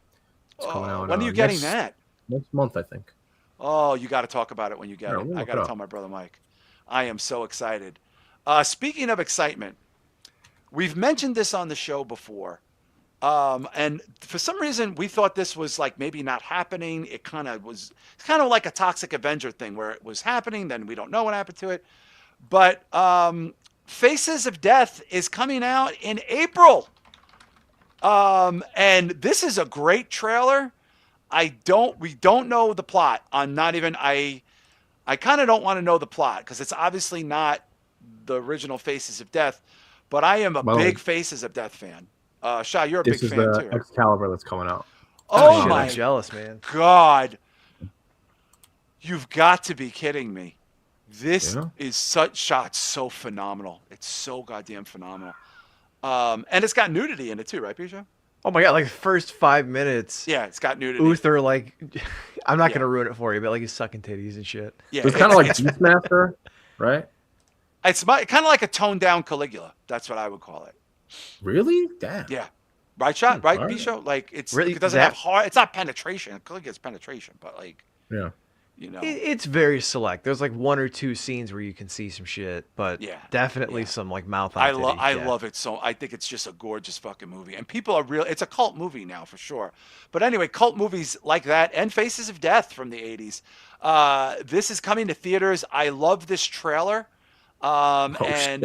It's coming out. When are you getting next, that? Next month, I think. Oh, you got to talk about it when you get Yeah, it. we'll I look got it to up. tell my brother Mike. I am so excited. Speaking of excitement, we've mentioned this on the show before. And for some reason, we thought this was like maybe not happening. It's kind of like a Toxic Avenger thing where it was happening, then we don't know what happened to it. But Faces of Death is coming out in April. And this is a great trailer. We don't know the plot. I kind of don't want to know the plot because it's obviously not the original Faces of Death, but I am a big Faces of Death fan. Shah, you're a big This is fan the too. Right? Excalibur that's coming out. Oh Shit, my I'm jealous, man. God. You've got to be kidding me. This Yeah. is such shot so phenomenal. It's so goddamn phenomenal. And it's got nudity in it too, right, Pisha? Oh my god, like the first 5 minutes. Yeah, it's got nudity. Uther, like, I'm not Yeah. gonna ruin it for you, but like he's sucking titties and shit. Yeah, It's kind of like Beastmaster, right? it's kind of like a toned down Caligula. That's what I would call it. Really? Damn. Yeah. Right shot, right, all right. Bisho? Like Really? it doesn't have hard. It's not penetration. Caligula's penetration, but like Yeah. you know. It's very select. There's like 1 or 2 scenes where you can see some shit, but Yeah, definitely yeah. some like mouth on I titties. love it so. I think it's just a gorgeous fucking movie, and people are real. It's a cult movie now for sure. But anyway, cult movies like that and Faces of Death from the '80s. This is coming to theaters. I love this trailer, shit.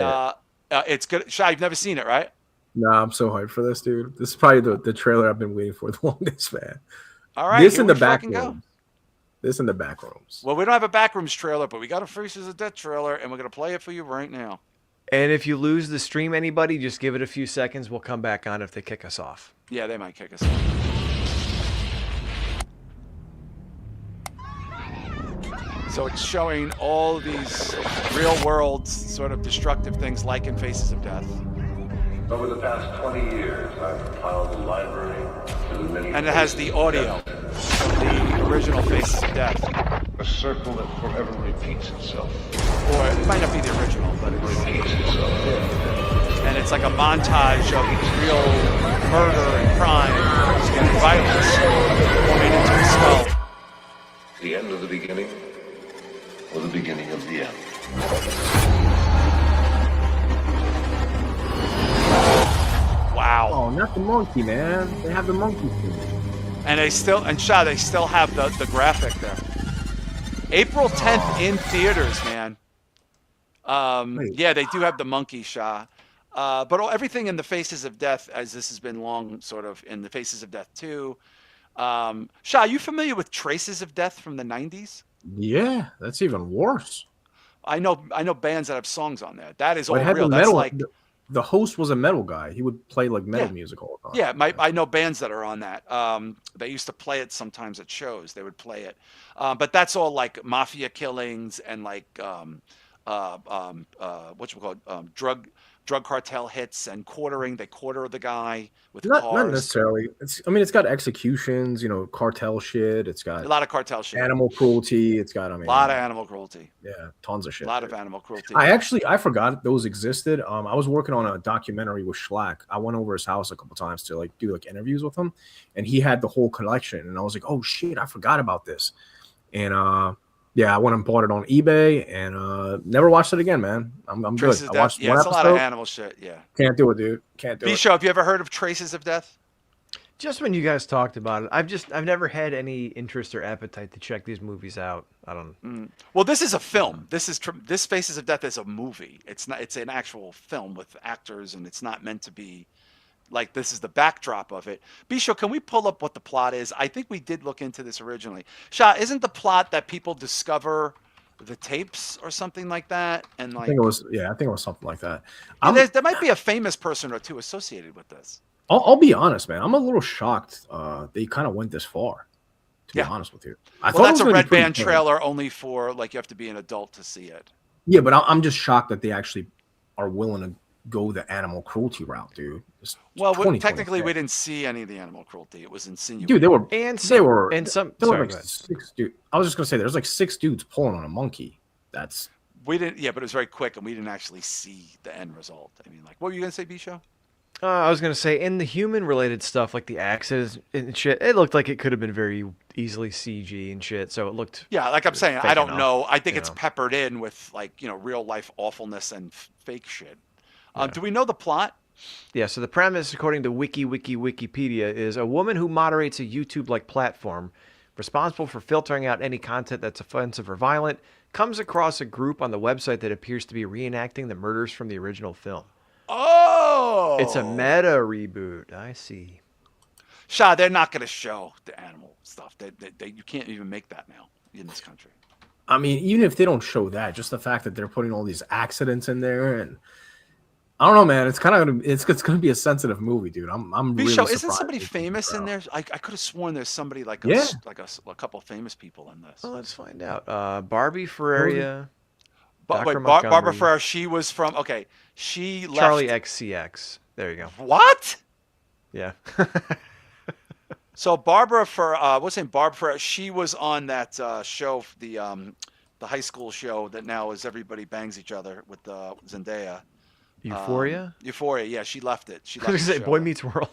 It's good. Shah, you've never seen it, right? Nah, I'm so hyped for this, dude. This is probably the trailer I've been waiting for the longest, man. All right, This here in the we back fucking go. rooms. This in the back rooms. Well, we don't have a Backrooms trailer, but we got a Faces of Death trailer, and we're gonna play it for you right now. And if you lose the stream, anybody, just give it a few seconds. We'll come back on if they kick us off. Yeah, they might kick us off. So it's showing all these real world sort of destructive things like in Faces of Death. Over the past 20 years, I've compiled a library of the many And it has the audio of the original Faces of Death. a circle that forever repeats itself. Or it might not be the original, but It repeats itself. and it's like a montage of real murder and crime and violence forming into a skull. The end of the beginning, or the beginning of the end. Wow. Oh, not the monkey, man. They have the monkey thing. And they still have the graphic there. April 10th in theaters, man. Yeah, they do have the monkey, Shah. But everything in the Faces of Death, as this has been long sort of in the Faces of Death 2. Shah, are you familiar with Traces of Death from the 90s? Yeah, that's even worse. I know bands that have songs on there. That is Well, all it had real. the That's metal. like The host was a metal guy. He would play like metal Yeah. music all the time. yeah, I know bands that are on that. They used to play it sometimes at shows. They would play it, but that's all like mafia killings and like drug cartel hits and quartering. They quarter the guy with Not cars. necessarily. It's got executions, cartel shit. It's got A lot of cartel shit. animal cruelty. It's got, A lot of animal cruelty. yeah, tons of shit. A lot dude. of animal cruelty. I forgot those existed. I was working on a documentary with Schlack. I went over his house a couple times to do interviews with him, and he had the whole collection. And I was like, oh shit, I forgot about this. And yeah, I went and bought it on eBay and never watched it again, man. I'm good. Traces of I Death. watched Yeah, one it's a lot episode. of animal shit. Yeah. Can't do it, dude. Can't do it. B-Show, have you ever heard of Traces of Death? Just when you guys talked about it, I've never had any interest or appetite to check these movies out. I don't. Well, this is a film. This Faces of Death is a movie. It's not. It's an actual film with actors, and it's not meant to be like this is the backdrop of it. Bisho, can we pull up what the plot is? I think we did look into this originally. Shah, isn't the plot that people discover the tapes or something like that? And I think it was something like that. there might be a famous person or two associated with this. I'll be honest, man. I'm a little shocked they kind of went this far. To be honest with you, I thought That's it a was gonna Red be pretty Band plain. trailer only for you have to be an adult to see it. Yeah, but I'm just shocked that they actually are willing to go the animal cruelty route, dude. Well, technically, we didn't see any of the animal cruelty. It was insinuated. Dude, they were sorry, like 6 dudes. I was just gonna say there's like 6 dudes pulling on a monkey. We didn't. Yeah, but it was very quick, and we didn't actually see the end result. I mean, what were you gonna say, B-Show? I was gonna say in the human-related stuff, like the axes and shit, it looked like it could have been very easily CG and shit. So it looked. Yeah, like I'm saying, fake I don't enough, know. I think you it's know. peppered in with real life awfulness and fake shit. Do we know the plot? Yeah, so the premise, according to Wikipedia, is a woman who moderates a YouTube-like platform responsible for filtering out any content that's offensive or violent comes across a group on the website that appears to be reenacting the murders from the original film. Oh, It's a meta reboot. I see. Shah, they're not going to show the animal stuff. You can't even make that now in this country. I mean, even if they don't show that, just the fact that they're putting all these accidents in there, and I don't know, man. It's gonna be a sensitive movie, dude. I'm really B-Show, surprised. isn't somebody they famous put it in out. there? I could have sworn there's somebody a couple of famous people in this. Well, let's find out. Barbie Ferreira. Barbara Montgomery. Ferrer, she was from. Okay, she left. Charlie XCX. There you go. What? Yeah. So Barbara Ferrer, what's her name? Barbara Ferrer. She was on that show, the high school show that now is Everybody Bangs Each Other with Zendaya. Euphoria? Euphoria. Yeah, she left it. She left I was the gonna say show. Boy Meets World.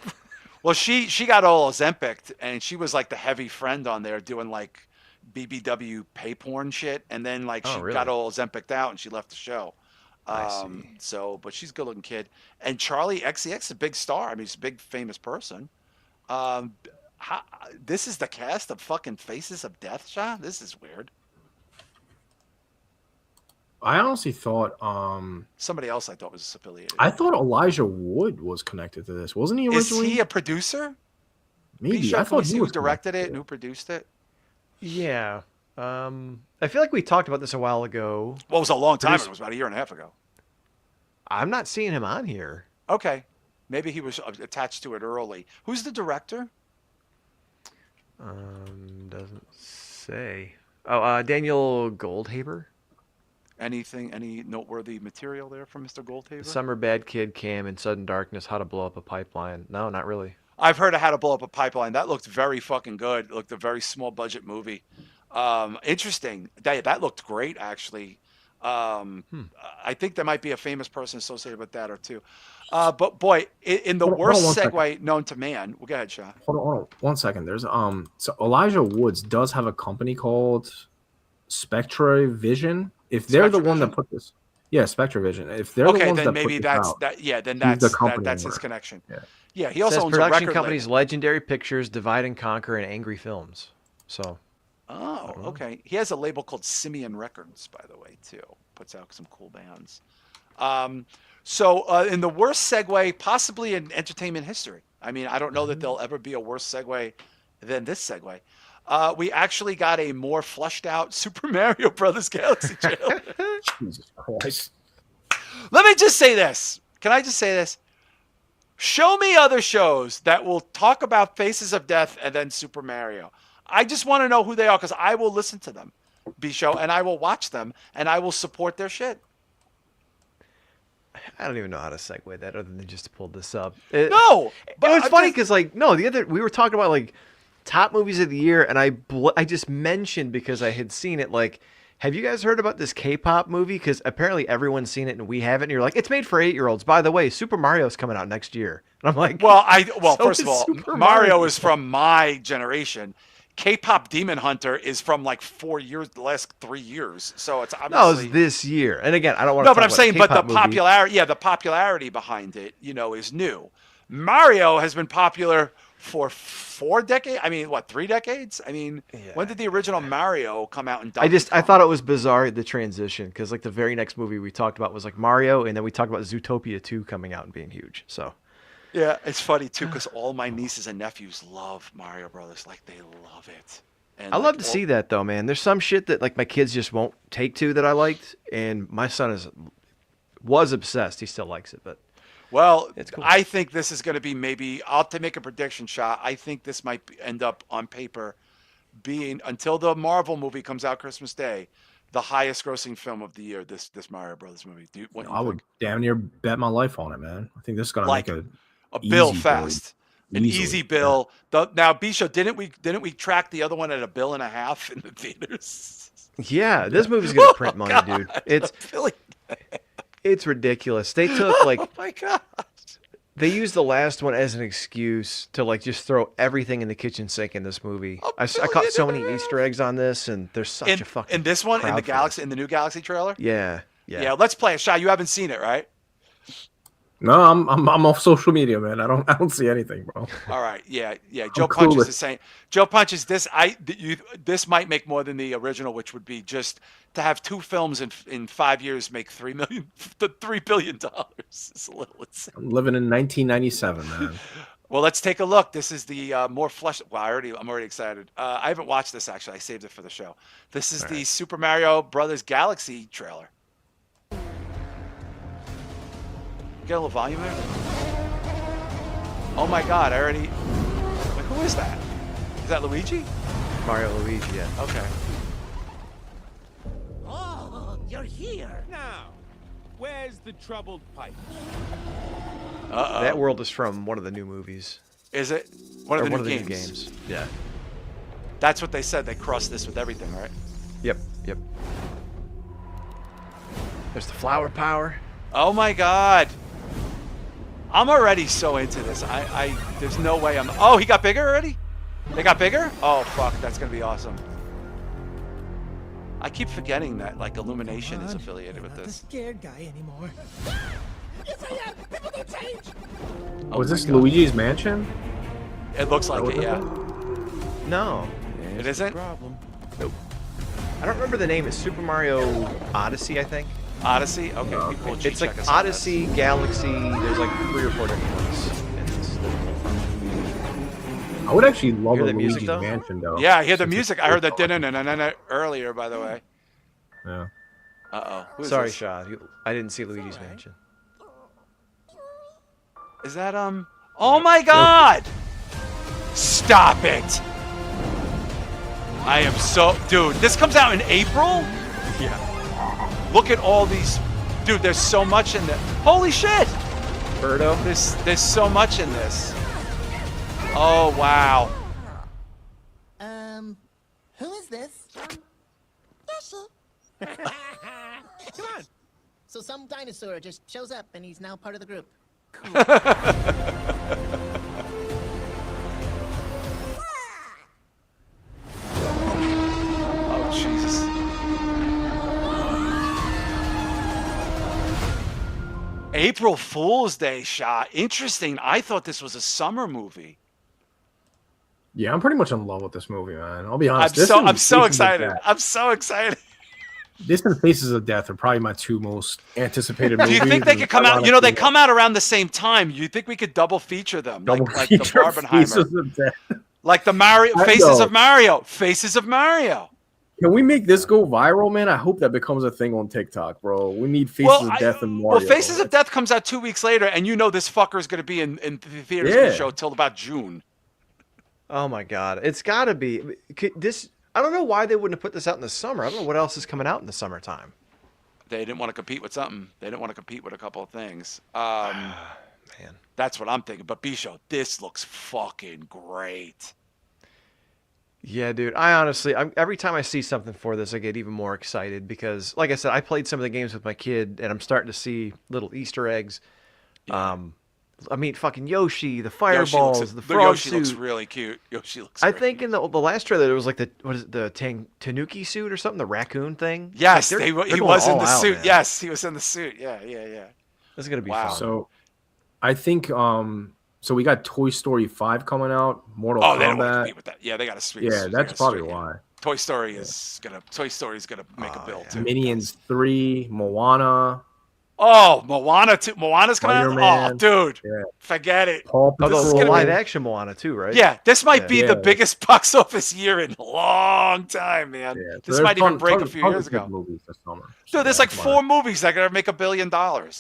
Well, she got all Ozempic, and she was like the heavy friend on there doing like BBW pay porn shit, and then she really? got all Ozempic'd out and she left the show. I see. So, but she's a good looking kid, and Charlie XCX is a big star. I mean, he's a big famous person. This is the cast of fucking Faces of Death, Shah? This is weird. I honestly thought Somebody else I thought was affiliated. I thought Elijah Wood was connected to this, wasn't he originally? Is he a producer? Maybe. B-Show, I can we thought see he who was directed connected it to and who produced it? Yeah. I feel like we talked about this a while ago. Well, it was a long time ago. It was about a year and a half ago. I'm not seeing him on here. Okay. Maybe he was attached to it early. Who's the director? Doesn't say. Oh, Daniel Goldhaber. Anything, any noteworthy material there from Mr. Goldhaver? Summer Bad Kid, Cam, and Sudden Darkness, How to Blow Up a Pipeline. No, not really. I've heard of How to Blow Up a Pipeline. That looked very fucking good. It looked a very small budget movie. Interesting. That looked great, actually. I think there might be a famous person associated with that or two. But boy, in the worst segue known to man. Well, go ahead, Shah. Hold on 1 second. There's so Elijah Woods does have a company called Spectra Vision. If they're the one that put this, yeah, Spectra Vision. If they're the ones then that maybe put that's this out, that. Yeah, then he's the that's company that's his owner. connection. Yeah. Yeah, he also Says owns a production record companies label. Legendary Pictures, Divide and Conquer, and Angry Films. So. Oh, okay. He has a label called Simeon Records, by the way, too. Puts out some cool bands. So in the worst segue, possibly in entertainment history. I mean, I don't know that there'll ever be a worse segue than this segue. We actually got a more fleshed out Super Mario Brothers Galaxy trailer. Jesus Christ. Let me just say this. Can I just say this? Show me other shows that will talk about Faces of Death and then Super Mario. I just want to know who they are because I will listen to them, B-Show, and I will watch them, and I will support their shit. I don't even know how to segue that other than just to pull this up. No! But it's funny because, like, no, we were talking about, like, top movies of the year, and I just mentioned because I had seen it, like, have you guys heard about this K-pop movie? Because apparently everyone's seen it and we haven't. And you're like, it's made for 8-year-olds. By the way, Super Mario's coming out next year. And I'm like, well, so first of all, Super Mario is from my generation. K-pop Demon Hunter is from like 4 years, the last 3 years. So it's obviously no, it's this year. And again, I don't want to. No, but I'm saying, but the movie. popularity, the popularity behind it, is new. Mario has been popular for 4 decades. I mean, what, 3 decades? I mean, when did the original Mario come out? And I thought it was bizarre the transition because like the very next movie we talked about was like Mario, and then we talked about Zootopia 2 coming out and being huge. So. Yeah, it's funny too because all my nieces and nephews love Mario Brothers, like they love it. And I love to see that though, man. There's some shit that like my kids just won't take to that I liked, and my son was obsessed. He still likes it, but it's cool. I think this is going to be maybe. I'll make a prediction, Shah. I think this might end up on paper being until the Marvel movie comes out Christmas Day, the highest grossing film of the year. This Mario Brothers movie. I would damn near bet my life on it, man. I think this is going to make a bill easy fast. An Easily, easy bill. Now, Bisho, didn't we track the other one at $1.50 in the theaters? Yeah, this movie's gonna print money, dude. It's ridiculous. They took like, oh my god, they used the last one as an excuse to like just throw everything in the kitchen sink in this movie. I caught so many Easter eggs on this, and there's such a fucking. In this one, in the crowd for Galaxy, in the new Galaxy trailer. Yeah. Let's play it, Shah. You haven't seen it, right? No, I'm off social media, man. I don't see anything, bro. All right, yeah. Joe Punches is saying. Joe Punches this. This might make more than the original, which would be just to have 2 films in 5 years make $3 billion. It's a little insane. I'm living in 1997, man. Well, let's take a look. This is the more flesh. Well, I'm already excited. I haven't watched this actually. I saved it for the show. This is the Super Mario Brothers Galaxy trailer. Get a little volume there. Oh my God! Wait, who is that? Is that Luigi? Mario Luigi, yeah. Okay. Oh, you're here. Now, where's the troubled pipe? That world is from one of the new movies. Is it? One of the new new games. Yeah. That's what they said. They crossed this with everything, right? Yep. There's the flower power. Oh my God! I'm already so into this. There's no way I'm. Oh, he got bigger already? They got bigger? Oh fuck, that's gonna be awesome. I keep forgetting that like Illumination is affiliated with Not this. the scared guy anymore. Yes, I am. People don't change. Oh Was my this God. Luigi's Mansion? It looks like it, yeah. No. It isn't? Problem. I don't remember the name. It's Super Mario Odyssey, I think. Odyssey? Okay, people will cheat It's like check us on this. Odyssey, Galaxy. There's like 3 or 4 different ones. And it's I would actually love Hear a that music, Luigi's though? Mansion, though. Yeah, I hear the Since music. it's I heard the so din earlier, by the way. Yeah. Uh-oh. Sorry, this? Shah. I didn't see Luigi's Mansion. Is that, Oh my God! Stop it! I am so... Dude, this comes out in April? Yeah. Look at all these, dude. There's so much in there. Holy shit! Birdo. There's so much in this. Oh wow. Who is this? Yoshi. Come on. So some dinosaur just shows up and he's now part of the group. Oh Jesus. April Fool's Day shot. Interesting. I thought this was a summer movie. Yeah, I'm pretty much in love with this movie, man. I'll be honest. I'm so excited. I'm so excited. This and Faces of Death are probably my two most anticipated Do movies. you think they could come out? You know, they ironically, come out around the same time. You think we could double feature them, double like feature the Faces Barbenheimer, of Death. like the Mario I Faces know. of Mario, Faces of Mario. Can we make this go viral, man? I hope that becomes a thing on TikTok, bro. We need Faces of Death and Mario. Well, Faces of Death comes out 2 weeks later, and you know this fucker is going to be in the theaters for the show till about June. Oh my God, it's got to be this. I don't know why they wouldn't have put this out in the summer. I don't know what else is coming out in the summertime. They didn't want to compete with something. They didn't want to compete with a couple of things. Man, That's what I'm thinking. But Bisho, this looks fucking great. yeah, dude. I honestly, every time I see something for this, I get even more excited because, like I said, I played some of the games with my kid, and I'm starting to see little Easter eggs. Yeah. I mean, fucking Yoshi, the fireballs, the frog Yoshi suit. looks really cute. Yoshi looks. I great. think in the last trailer there was like the Tanuki suit or something, the raccoon thing. Yes, Like, he they're was going in the all out, suit. man. Yes, he was in the suit. Yeah. This is gonna be Wow. fun. So, I think so we got Toy Story 5 coming out, Mortal Oh, they don't want to Kombat. compete with that. Yeah, they got to switch. Yeah, that's probably why. Toy Story is gonna make a bill too. Minions 3, Moana, Oh, Moana too. Moana's coming out. Spider-Man. Oh, dude, Yeah. forget it. Paw Oh, This is the gonna be- live action Moana too, right? Yeah, this might be the Yeah. biggest box office year in a long time, man. Yeah, so This there's might even ton- break ton- a few ton of years good ago. Movies this summer. Dude, there's Yeah, like come 4 on. movies that are gonna make $1 billion,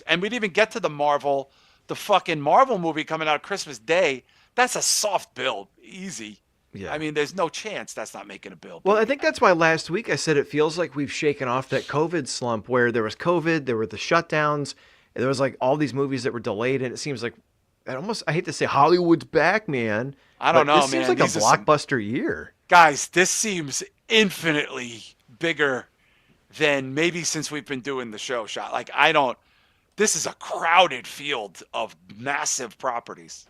and we'd even get to the fucking Marvel movie coming out Christmas Day. That's a soft bill, easy. Yeah. I mean, there's no chance that's not making a bill. Well, I think that's why last week I said it feels like we've shaken off that COVID slump where there was COVID, there were the shutdowns, and there was like all these movies that were delayed, and it seems like I hate to say Hollywood's back, man. I don't but know, this seems man. like a These are some- blockbuster year. Guys, this seems infinitely bigger than maybe since we've been doing the show. Shot like this is a crowded field of massive properties.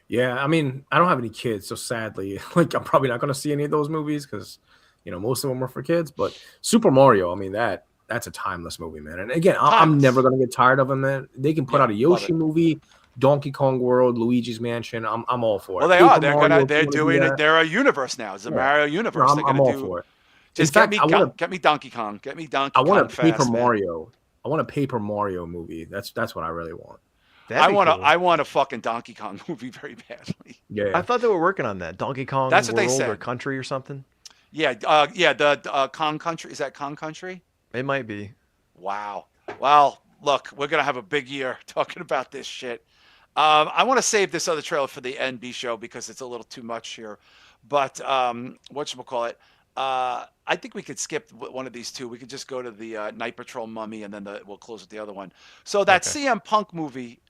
Yeah, I mean, I don't have any kids, so sadly, like I'm probably not going to see any of those movies because, most of them are for kids. But Super Mario, I mean, that's a timeless movie, man. And again, I'm Timeless. never going to get tired of them, man. They can put out a love Yoshi it. movie, Donkey Kong World, Luigi's Mansion. I'm all for it. Well, they Paper are. They're Mario, if they're you wanna do doing that. it. They're a universe now. It's a Yeah. Mario No, universe. I'm, They're I'm gonna all do. for it. Just In fact, get me Donkey Kong. Get me Donkey I Kong. want a Paper fast, man. Mario. I want a Paper Mario movie. That's what I really want. That'd be cool. I want a fucking Donkey Kong movie very badly. Yeah. I thought they were working on that Donkey Kong That's what they World or said. Country or something. Yeah, the Kong Country. Is that Kong Country? It might be. Wow. Well, look, we're gonna have a big year talking about this shit. I want to save this other trailer for the NB show because it's a little too much here. But whatchamacallit? I think we could skip one of these two. We could just go to the Night Patrol Mummy, and then we'll close with the other one. So that CM Punk movie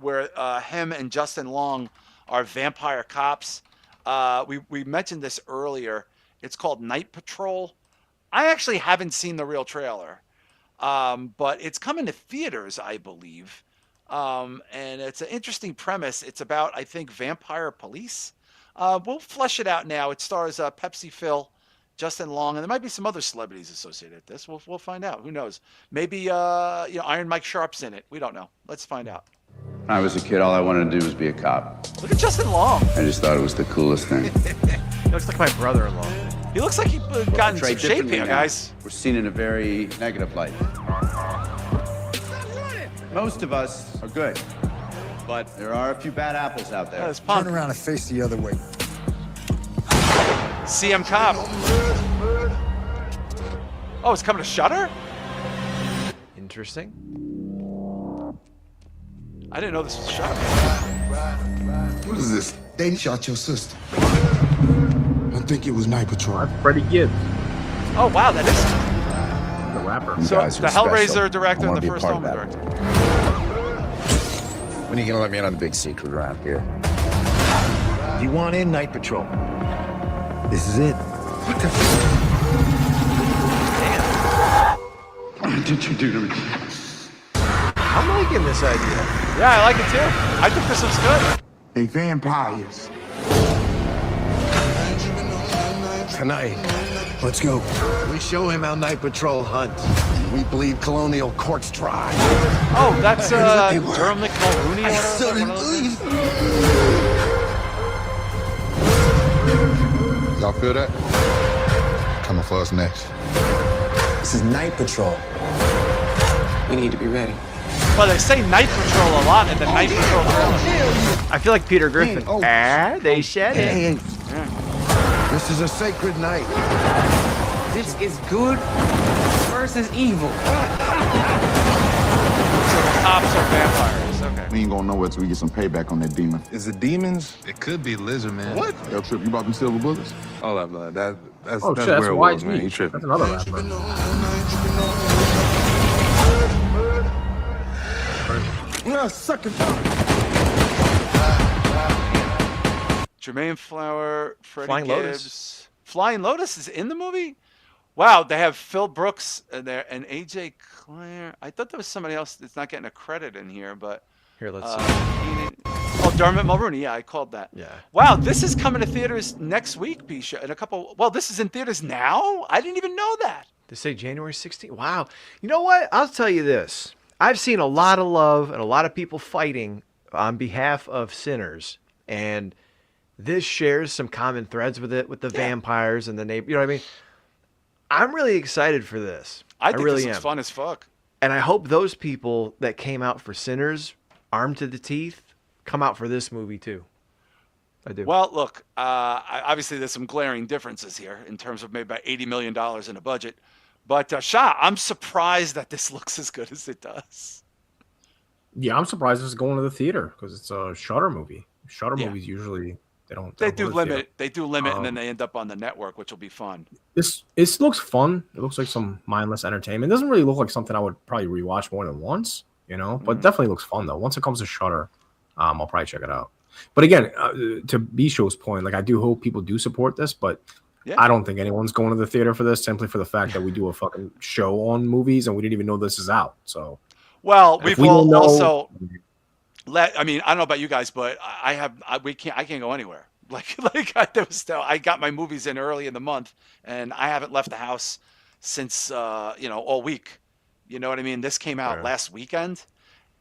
where him and Justin Long are vampire cops. We mentioned this earlier. It's called Night Patrol. I actually haven't seen the real trailer, but it's coming to theaters, I believe. And it's an interesting premise. It's about, I think, vampire police. We'll flesh it out now. It stars Pepsi Phil, Justin Long, and there might be some other celebrities associated with this. We'll find out. Who knows? Maybe Iron Mike Sharp's in it. We don't know. Let's find out. When I was a kid, all I wanted to do was be a cop. Look at Justin Long. I just thought it was the coolest thing. He looks like my brother-in-law. He looks like he got in some shape here, guys. We're seen in a very negative light. Most of us are good, but there are a few bad apples out there. That's Punk. Turn around and face the other way. CM Cop. Oh, it's coming to Shudder? Interesting. I didn't know this was Shudder. What is this? They shot your sister. I think it was Night Patrol. That's Freddie Gibbs. Oh, wow, that is. rapper. So guys the are special. Hellraiser director I and wanna the be a first part of Omen that. director. When are you gonna let me in on the big secret around here? You want in, Night Patrol? This is it. What the? What did you do to me? I'm liking this idea. Yeah, I like it too. I think this looks good. They vampires. Tonight, let's go. We show him how Night Patrol hunts. We bleed colonial corks dry. Oh, that's they were. Dermot Mulrooney. I suddenly. Y'all feel that? Coming for us next. This is Night Patrol. We need to be ready. Well, they say Night Patrol a lot in the Night Patrol trailer. I feel like Peter Griffin. They said it. Hey, this is a sacred night. This is good versus evil. Cops are vampires. Okay. We ain't gonna know until we get some payback on that demon. Is it demons? It could be lizard man. What? Yo, Trip, you bought them silver bullets? Hold up, blood. That's Oh that's shit, that's werewolves, man. YG. You tripping? That's another rapper. Yeah, suck it. Jermaine Flower, Freddie Flying Gibbs. Lotus. Flying Lotus is in the movie? Wow, they have Phil Brooks in there and AJ Clare. I thought there was somebody else that's not getting a credit in here, but Here, let's see. oh, Dermot Mulrooney. Yeah, I called that. Yeah. Wow, this is coming to theaters next week, Bisha. In a couple. Well, this is in theaters now. I didn't even know that. They say January 16th. Wow. You know what? I'll tell you this. I've seen a lot of love and a lot of people fighting on behalf of Sinners, and this shares some common threads with it, with the vampires and the neighbor. You know what I mean? I'm really excited for this. I think really this looks am. fun as fuck. And I hope those people that came out for Sinners, armed to the teeth, come out for this movie too. I do. Well, look, obviously there's some glaring differences here in terms of maybe about $80 million in a budget. But Shah, I'm surprised that this looks as good as it does. Yeah, I'm surprised this is going to the theater because it's a Shudder movie. Shudder Yeah. movies usually They don't do go to limit. theater. They do limit, and then they end up on the network, which will be fun. This looks fun. It looks like some mindless entertainment. It doesn't really look like something I would probably rewatch more than once, you know. But it definitely looks fun though. Once it comes to Shudder, I'll probably check it out. But again, to Bisho's point, like I do hope people do support this, but I don't think anyone's going to the theater for this simply for the fact that we do a fucking show on movies and we didn't even know this is out. So, well, if we've don't know- also let. I mean, I don't know about you guys, but I can't go anywhere. I got my movies in early in the month, and I haven't left the house since all week. You know what I mean? This came out last weekend.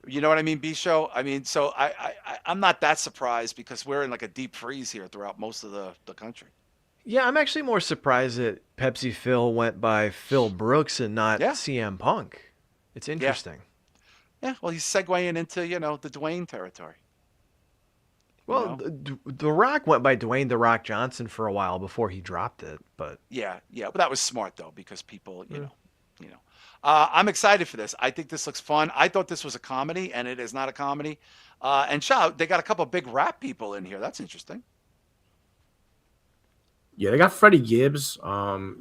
You know what I mean, B-Show? I mean, so I'm not that surprised because we're in like a deep freeze here throughout most of the country. Yeah, I'm actually more surprised that Pepsi Phil went by Phil Brooks and not CM Punk. It's interesting. Yeah, well, he's segueing into, the Dwayne territory. Well, The Rock went by Dwayne "The Rock" Johnson for a while before he dropped it, but yeah, but that was smart though because people, you know. I'm excited for this. I think this looks fun. I thought this was a comedy, and it is not a comedy. And Shah, they got a couple of big rap people in here. That's interesting. Yeah, they got Freddie Gibbs.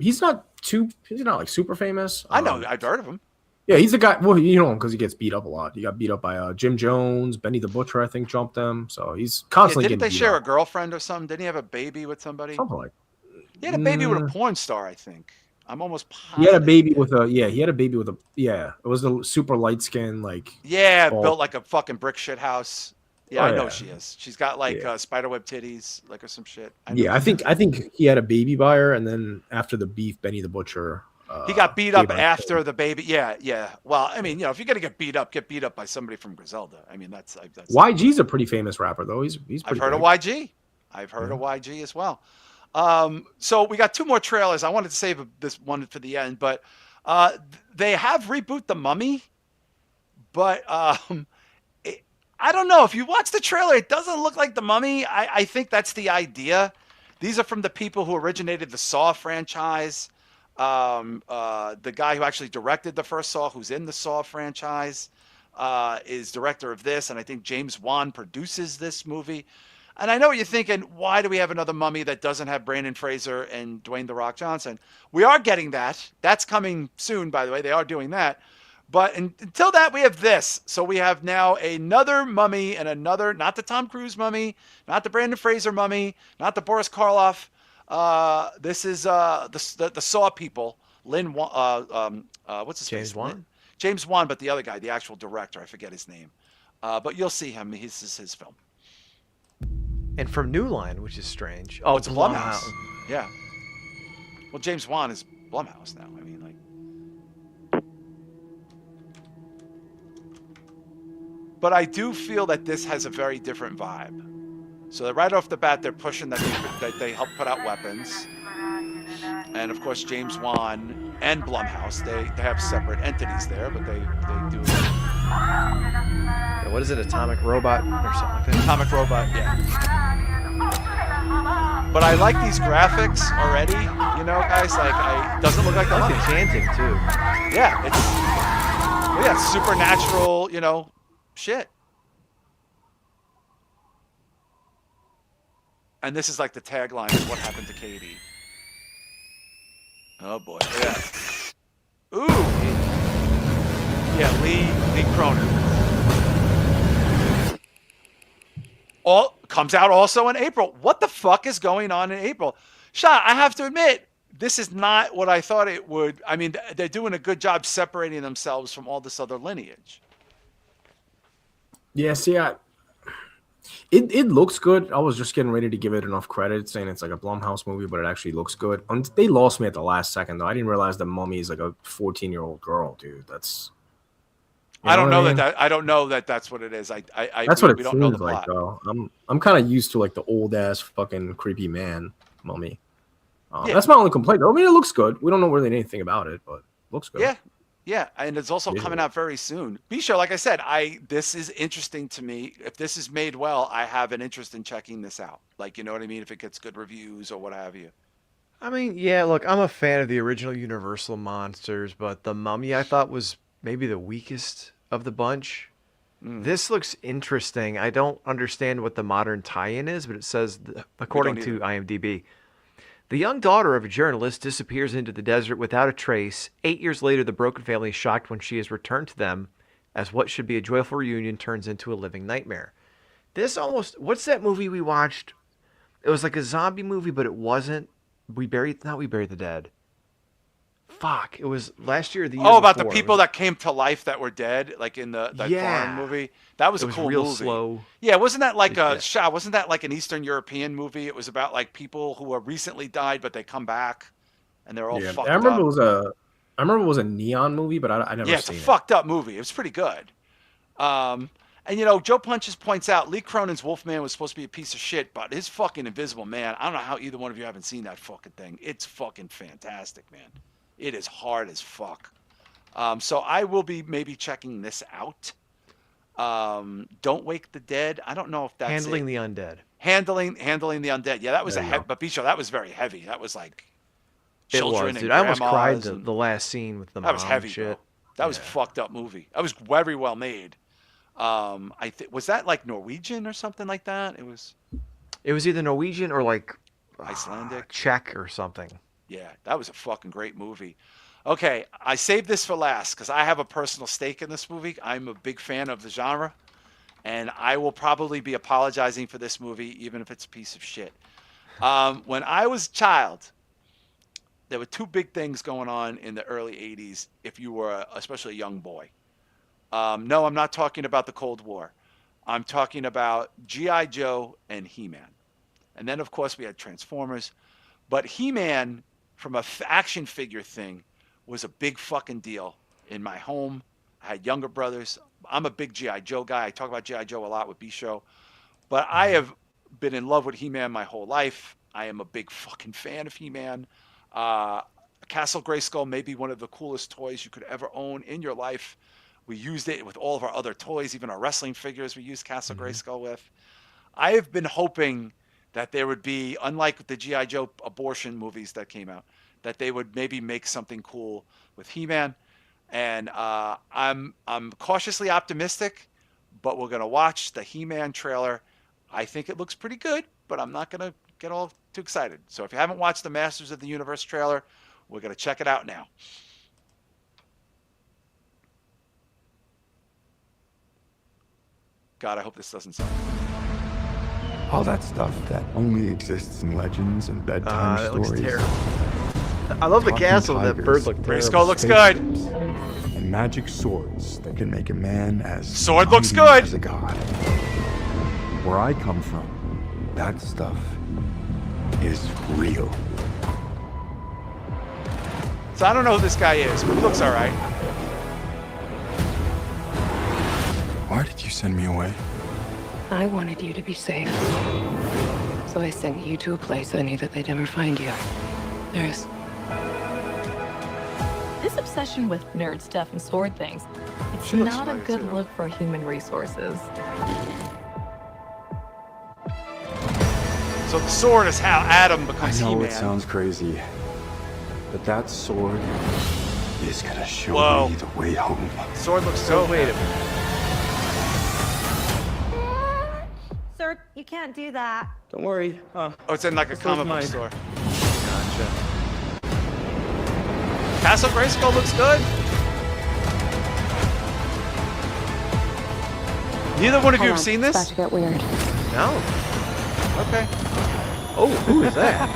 He's not like super famous. I know, I've heard of him. Yeah, he's a guy. Well, you know him because he gets beat up a lot. He got beat up by Jim Jones, Benny the Butcher, I think, jumped him. So he's constantly Didn't getting they beat share up. a girlfriend or something? Didn't he have a baby with somebody? Something like. He had a baby with a porn star, I think. I'm almost positive. He had a baby with a He had a baby with a It was the super light skin like. Built like a fucking brick shit house. Yeah, I know yeah. she is. She's got like spiderweb titties, like or some shit. I think he had a baby by her, and then after the beef, Benny the Butcher. He got beat up after the baby. Yeah. Well, I mean, if you're gonna get beat up by somebody from Griselda. I mean, that's YG's a pretty famous rapper, though. He's pretty I've heard big. of YG. I've heard of YG as well. So we got two more trailers. I wanted to save this one for the end, but they have reboot The Mummy, but I don't know. If you watch the trailer, it doesn't look like The Mummy. I think that's the idea. These are from the people who originated the Saw franchise. The guy who actually directed the first Saw, who's in the Saw franchise, is director of this, and I think James Wan produces this movie. And I know what you're thinking, why do we have another Mummy that doesn't have Brandon Fraser and Dwayne The Rock Johnson? We are getting that. That's coming soon, by the way. They are doing that. But until that, we have this. So we have now another Mummy and another, not the Tom Cruise Mummy, not the Brandon Fraser Mummy, not the Boris Karloff. This is the Saw people. What's his James face? Wan? James Wan, but the other guy, the actual director, I forget his name. But you'll see him. This is his film. And from New Line, which is strange. Oh, it's Blumhouse. Yeah. Well, James Wan is Blumhouse now. I mean, like. But I do feel that this has a very different vibe. So that right off the bat, they're pushing that they help put out weapons. And of course, James Wan and Blumhouse, they have separate entities there, but they do. Yeah, what is it, Atomic Robot or something like that? Atomic Robot, yeah. But I like these graphics already, you know, guys. Like, it doesn't look like the I like Mummy. the chanting too. Yeah, it's supernatural, you know, shit. And this is like the tagline of what happened to Katie. Oh boy, yeah. Ooh, yeah, Lee Cronin. All comes out also in April. What the fuck is going on in April? Shah, I have to admit, this is not what I thought it would. I mean, they're doing a good job separating themselves from all this other lineage. Yeah, see, it looks good. I was just getting ready to give it enough credit, saying it's like a Blumhouse movie, but it actually looks good. They lost me at the last second, though. I didn't realize the Mummy is like a 14-year-old girl, dude. That's. I don't know I don't know that that's what it is. That's what it we don't know the seems like, plot. though. I'm kind of used to like the old ass fucking creepy man Mummy. Yeah. That's my only complaint. I mean, it looks good. We don't know really anything about it, but it looks good. Yeah, and it's also coming out very soon. B-Show, like I said, this is interesting to me. If this is made well, I have an interest in checking this out. Like, you know what I mean? If it gets good reviews or what have you. I mean, yeah, look, I'm a fan of the original Universal monsters, but the Mummy I thought was maybe the weakest of the bunch. This looks interesting. I don't understand what the modern tie-in is, but it says, according to IMDb, the young daughter of a journalist disappears into the desert without a trace. 8 years later, the broken family is shocked when she is returned to them, as what should be a joyful reunion turns into a living nightmare. This almost... What's that movie we watched? It was like a zombie movie, but it wasn't. Not We Buried the Dead. Fuck. It was last year or the year about before. the people that came to life that were dead, like in that foreign movie. That was a cool real movie. Slow. Yeah, wasn't that like wasn't that like an Eastern European movie? It was about like people who were recently died, but they come back and they're all fucked I remember up. I remember it was a neon movie, but I never seen it. Yeah, it's a fucked up movie. It was pretty good. And you know, Joe Punches points out Lee Cronin's Wolfman was supposed to be a piece of shit, but his fucking Invisible Man, I don't know how either one of you haven't seen that fucking thing. It's fucking fantastic, man. It is hard as fuck. So I will be maybe checking this out. Don't Wake the Dead. I don't know if that's Handling the Undead. Handling the Undead. Yeah, that was but Bicho, that was very heavy. That was like children and dude. I almost cried grandmas the last scene with the mom. that was heavy, shit. bro. That was a fucked up movie. That was very well made. Was that like Norwegian or something like that? It was either Norwegian or like Icelandic, Czech or something. Yeah, that was a fucking great movie. Okay, I saved this for last because I have a personal stake in this movie. I'm a big fan of the genre, and I will probably be apologizing for this movie, even if it's a piece of shit. When I was a child, there were two big things going on in the early 80s if you were especially a young boy. No, I'm not talking about the Cold War. I'm talking about G.I. Joe and He-Man. And then, of course, we had Transformers. But He-Man, from an action figure thing, was a big fucking deal in my home. I had younger brothers. I'm a big G.I. Joe guy. I talk about G.I. Joe a lot with B-Show. But I have been in love with He-Man my whole life. I am a big fucking fan of He-Man. Castle Grayskull may be one of the coolest toys you could ever own in your life. We used it with all of our other toys, even our wrestling figures we used Castle Grayskull with. I have been hoping that there would be, unlike the G.I. Joe abortion movies that came out, that they would maybe make something cool with He-Man. And I'm cautiously optimistic, but we're going to watch the He-Man trailer. I think it looks pretty good, but I'm not going to get all too excited. So if you haven't watched the Masters of the Universe trailer, we're going to check it out now. God, I hope this doesn't suck. All that stuff that only exists in legends and bedtime that stories. looks terrible. I love the Talking castle. That tigers, bird looked terrible. Grayskull looks good. And magic swords that can make a man as Sword looks mighty good. as a god. Where I come from, that stuff is real. So I don't know who this guy is, but he looks all right. Why did you send me away? I wanted you to be safe. So I sent you to a place I knew that they'd never find you. There's... This obsession with nerd stuff and sword things, it's She looks not a familiar, good too. look for human resources. So the sword is how Adam I becomes know He-Man. it sounds crazy, but that sword is gonna show Whoa. me the way home. Sword looks So so wait a good. minute. Sir, you can't do that. Don't worry. Oh, it's in like a comic book mine. store. Gotcha. Castle Grayskull looks good. Neither one of you have seen It's about this? to get weird. No. Okay. Oh, who is that?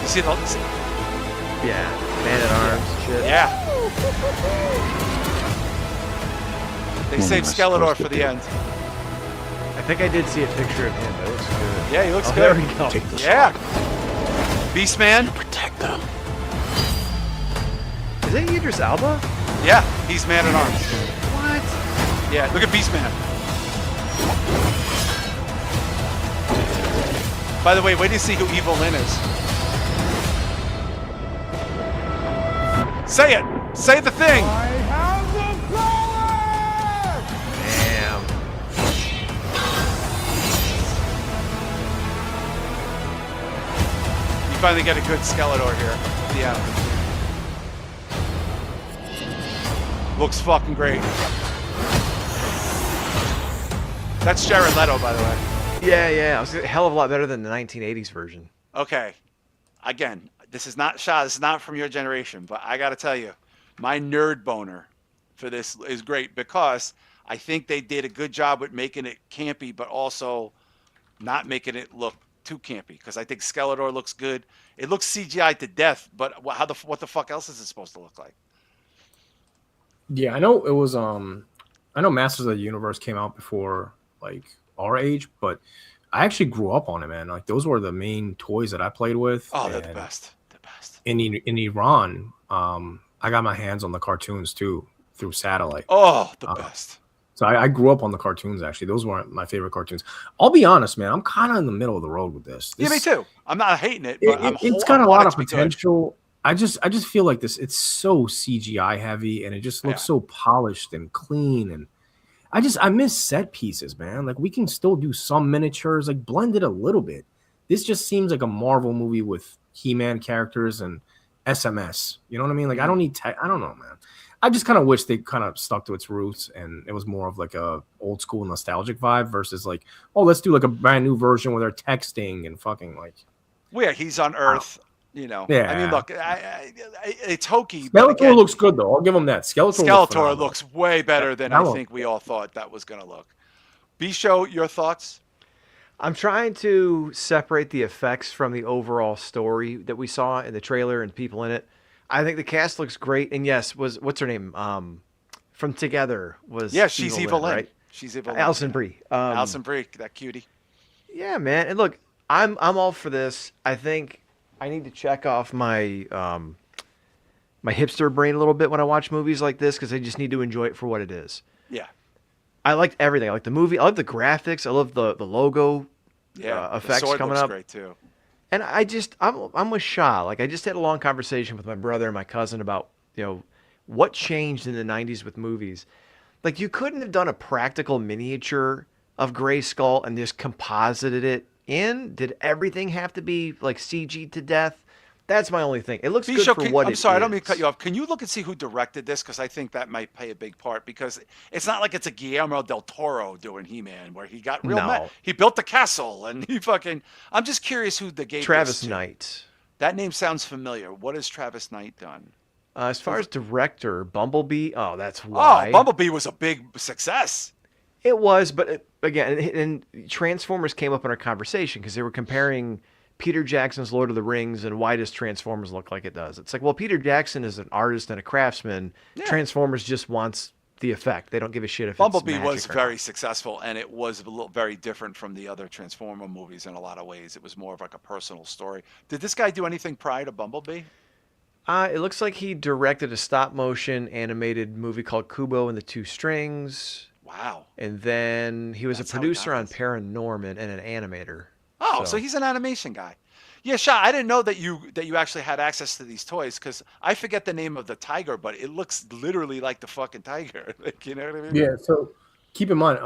You see the... Yeah. Man at Arms. Shit. Yeah. They When saved am I Skeletor supposed for to the do? end. I think I did see a picture of him. That looks good. Yeah, he looks Oh, good. there we go. Take the Yeah. Beastman. Protect them. Is that Idris Elba? Yeah, he's Man at Arms. What? Yeah, look at Beastman. By the way, wait till you see who Evil Lyn is. Say it! Say the thing! Damn. You finally get a good Skeletor here. Yeah. Looks fucking great. That's Jared Leto, by the way. Yeah. It was a hell of a lot better than the 1980s version. Okay. Again, this is not Shah. This is not from your generation, but I got to tell you, my nerd boner for this is great because I think they did a good job with making it campy, but also not making it look too campy. Because I think Skeletor looks good. It looks CGI to death, but what the fuck else is it supposed to look like? Yeah, I know it was. I know Masters of the Universe came out before like our age, but I actually grew up on it, man. Like those were the main toys that I played with. Oh, they're the and best. The best. In Iran, I got my hands on the cartoons too through satellite. Oh, the best. So I grew up on the cartoons. Actually, those weren't my favorite cartoons. I'll be honest, man. I'm kind of in the middle of the road with this. Yeah, me This- too. I'm not hating it, but It's got a I want lot it of to be good. potential. I just feel like this. It's so CGI heavy, and it just looks Yeah. so polished and clean. And I miss set pieces, man. Like we can still do some miniatures, like blend it a little bit. This just seems like a Marvel movie with He-Man characters and SMS. You know what I mean? Like I don't need. I don't know, man. I just kind of wish they kind of stuck to its roots, and it was more of like a old school nostalgic vibe versus like, oh, let's do like a brand new version where they're texting and fucking like. Well, yeah, he's on Earth. You know. Yeah. I mean, look, it's hokey. But Skeletor again, looks good though. I'll give him that. Skeletor looks way better than That I one- think we all thought that was going to look. Bisho, your thoughts? I'm trying to separate the effects from the overall story that we saw in the trailer and people in it. I think the cast looks great, and yes, what's her name? From Together was She's Evil Lyn. right? She's Evil Lyn. Alison Brie. Alison Brie, that cutie. Yeah, man. And look, I'm all for this. I think I need to check off my my hipster brain a little bit when I watch movies like this because I just need to enjoy it for what it is. Yeah. I liked everything. I liked the movie. I love the graphics. I love the logo Yeah. effects the sword coming looks up. great too. And I'm with Shah. Like I just had a long conversation with my brother and my cousin about, what changed in the 90s with movies. Like you couldn't have done a practical miniature of Grayskull and just composited it in. Did everything have to be like CG to death? That's my only thing. It looks good Bisho, for what I'm it sorry, I don't is. mean to cut you off. Can you look and see who directed this? Because I think that might play a big part. Because it's not like it's a Guillermo del Toro doing He-Man, where he got real mad. He built the castle, and he fucking. I'm just curious who the gave Travis this to. Knight. That name sounds familiar. What has Travis Knight done? As far as director, Bumblebee. Oh, that's why. Oh, Bumblebee was a big success. It was, but again, and Transformers came up in our conversation because they were comparing Peter Jackson's Lord of the Rings and why does Transformers look like it does? It's like, well, Peter Jackson is an artist and a craftsman. Yeah. Transformers just wants the effect. They don't give a shit if Bumblebee it's magic was very successful, and it was a little very different from the other Transformer movies in a lot of ways. It was more of like a personal story. Did this guy do anything prior to Bumblebee? It looks like he directed a stop-motion animated movie called Kubo and the Two Strings. Wow. And then he was a producer on Paranorman and an animator. Oh, so he's an animation guy. Yeah, Shah, I didn't know that you actually had access to these toys because I forget the name of the tiger, but it looks literally like the fucking tiger. Like, you know what I mean? Yeah. So keep in mind,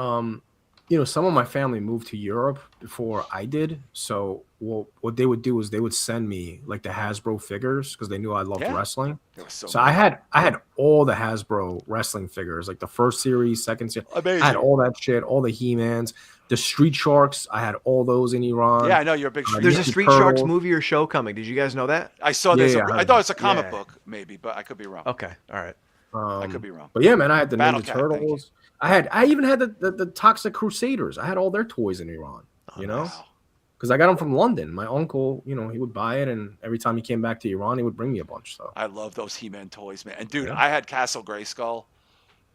some of my family moved to Europe before I did. So what they would do is they would send me like the Hasbro figures because they knew I loved wrestling. So I had all the Hasbro wrestling figures, like the first series, second series. Amazing. I had all that shit, all the He-Mans, the Street Sharks. I had all those in Iran. Yeah, I know you're a big Street There's a Street Sharks movie or show coming. Did you guys know that? I saw this. I thought it was a comic book, maybe, but I could be wrong. Okay, all right. I could be wrong. But yeah, man, I had the Battle Ninja Cat, Turtles. I even had the Toxic Crusaders. I had all their toys in Iran. Because I got them from London. My uncle, he would buy it, and every time he came back to Iran, he would bring me a bunch. So I love those He-Man toys, man. And dude, I had Castle Grayskull.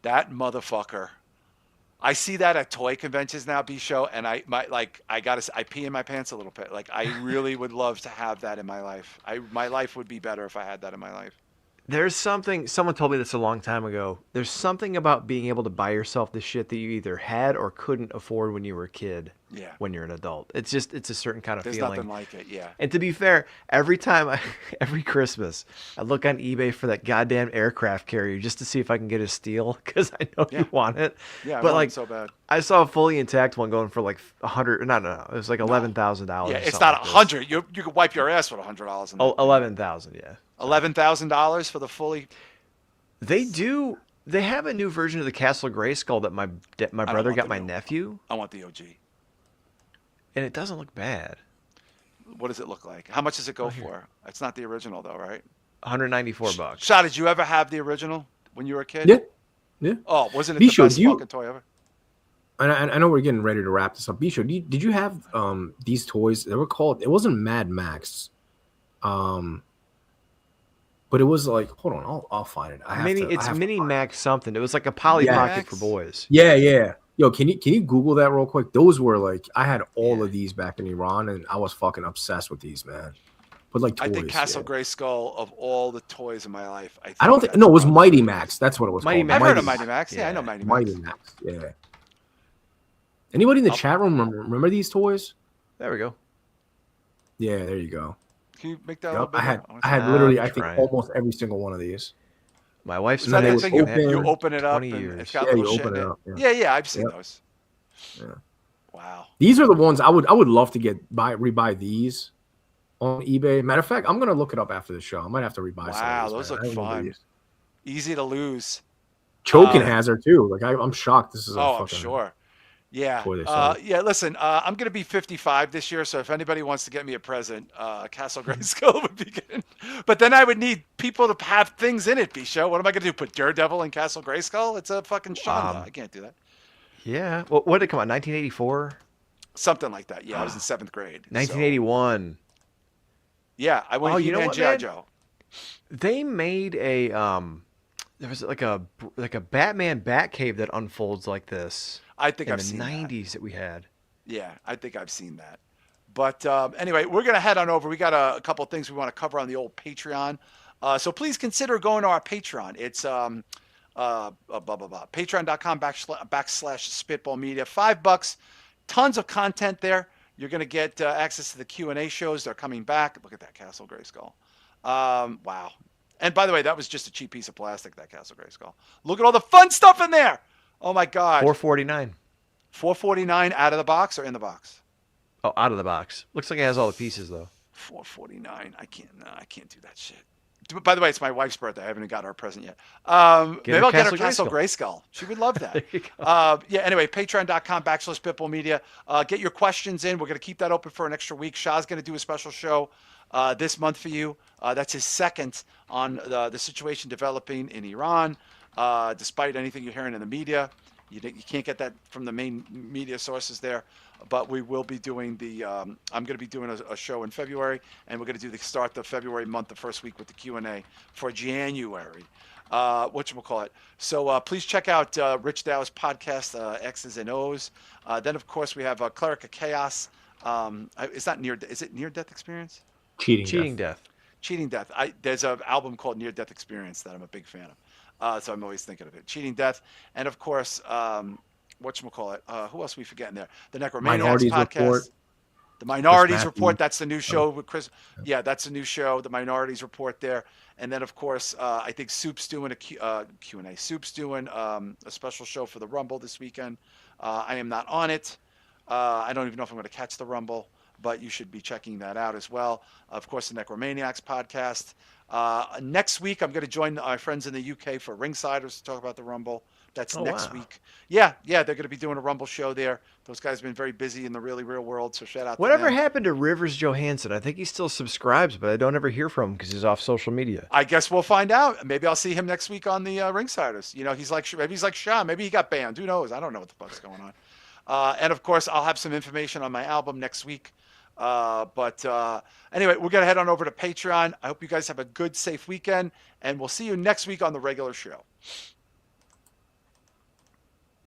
That motherfucker. I see that at toy conventions now, B-Show, and I pee in my pants a little bit. Like, I really would love to have that in my life. My life would be better if I had that in my life. There's something, someone told me this a long time ago. There's something about being able to buy yourself the shit that you either had or couldn't afford when you were a kid. Yeah. When you're an adult. It's a certain kind of There's feeling. nothing like it, yeah. And to be fair, every Christmas, I look on eBay for that goddamn aircraft carrier just to see if I can get a steal because I know you want it. Yeah, but I want like, it so bad. I saw a fully intact one going for like $100. No, it was like $11,000. Yeah, it's not $100. You could wipe your ass with $100. Oh, $11,000, yeah. $11,000 for the fully. They have a new version of the Castle Grayskull that my brother got my nephew. I want the OG. And it doesn't look bad. What does it look like? How much does it go for? It's not the original though, right? $194. Shah, did you ever have the original when you were a kid? Yeah. Oh, wasn't it the best fucking toy ever? I know we're getting ready to wrap this up. Bisho, did you have these toys? They were called. It wasn't Mad Max, but it was like. Hold on, I'll find it. It's Mini Max something. It was like a Polly Pocket for boys. Yeah. Yo, can you Google that real quick? Those were like I had all of these back in Iran, and I was fucking obsessed with these, man. But like toys, I think Castle Grayskull of all the toys in my life. I don't think. No, it was Mighty Max. That's what it was. Mighty called. Max. I've heard of Mighty Max. Yeah, I know Mighty Max. Mighty Max. Yeah. Anybody in the chat room remember these toys? There we go. Yeah, there you go. Can you make that a little bit? I had literally, I think, almost every single one of these. My wife's Is that the thing you open it up and it's got little shit in it? Yeah, I've seen those. Yeah. Wow. These are the ones I would love to rebuy these on eBay. Matter of fact, I'm gonna look it up after the show. I might have to rebuy some. Wow, of these, those look fun. Easy to lose. Choking hazard too. Like I'm shocked. This is I'm sure. Yeah. Yeah. Listen, I'm gonna be 55 this year, so if anybody wants to get me a present, Castle Grayskull would be good. But then I would need people to have things in it. B-Show. What am I gonna do? Put Daredevil in Castle Grayskull? It's a fucking genre. I can't do that. Yeah. Well, what did it come out? 1984. Something like that. Yeah, I was in 7th grade. 1981. So. Yeah, I went to G.I. Joe. They made a there was like a Batman Batcave that unfolds like this. I think I've seen in the 90s that we had. Yeah, I think I've seen that. But anyway, we're going to head on over. We got a couple of things we want to cover on the old Patreon. So please consider going to our Patreon. It's patreon.com/spitballmedia. $5. Tons of content there. You're going to get access to the Q&A shows. They're coming back. Look at that Castle Grayskull. Wow. And by the way, that was just a cheap piece of plastic, that Castle Grayskull. Look at all the fun stuff in there. Oh my God. $449. $449 out of the box or in the box? Oh, out of the box. Looks like it has all the pieces though. $4.49. I can't do that shit. By the way, it's my wife's birthday. I haven't even got her a present yet. Maybe I'll get her Castle Grayskull. She would love that. There you go. Yeah, anyway, patreon.com/spitballmedia. Get your questions in. We're going to keep that open for an extra week. Shah's going to do a special show this month for you. That's his second on the situation developing in Iran. Despite anything you're hearing in the media, you can't get that from the main media sources there. But we will be doing I'm going to be doing a show in February, and we're going to do start the February month, the first week with the Q&A for January. Whatchamacallit. So please check out Rich Dow's podcast, X's and O's. Then, of course, we have Cleric of Chaos. Is it Near Death Experience? Cheating Death. Cheating Death. There's an album called Near Death Experience that I'm a big fan of. So I'm always thinking of it. Cheating Death. And, of course, whatchamacallit. Who else are we forgetting there? The Necromaniacs Minorities podcast. Report. The Minorities Report. That's the new show with Chris. Yeah, that's the new show. The Minorities Report there. And then, of course, I think Soup's doing a Q&A. Soup's doing a special show for the Rumble this weekend. I am not on it. I don't even know if I'm going to catch the Rumble, but you should be checking that out as well. Of course, the Necromaniacs podcast. Next week, I'm going to join my friends in the UK for Ringsiders to talk about the Rumble. That's next week. Yeah, they're going to be doing a Rumble show there. Those guys have been very busy in the really real world, so shout out Whatever to them. happened to Rivers Johansson? I think he still subscribes, but I don't ever hear from him because he's off social media. I guess we'll find out. Maybe I'll see him next week on the Ringsiders. You know, maybe he's like Shah. Maybe he got banned. Who knows? I don't know what the fuck's going on. And of course, I'll have some information on my album next week. But anyway, we're going to head on over to Patreon. I hope you guys have a good, safe weekend, and we'll see you next week on the regular show.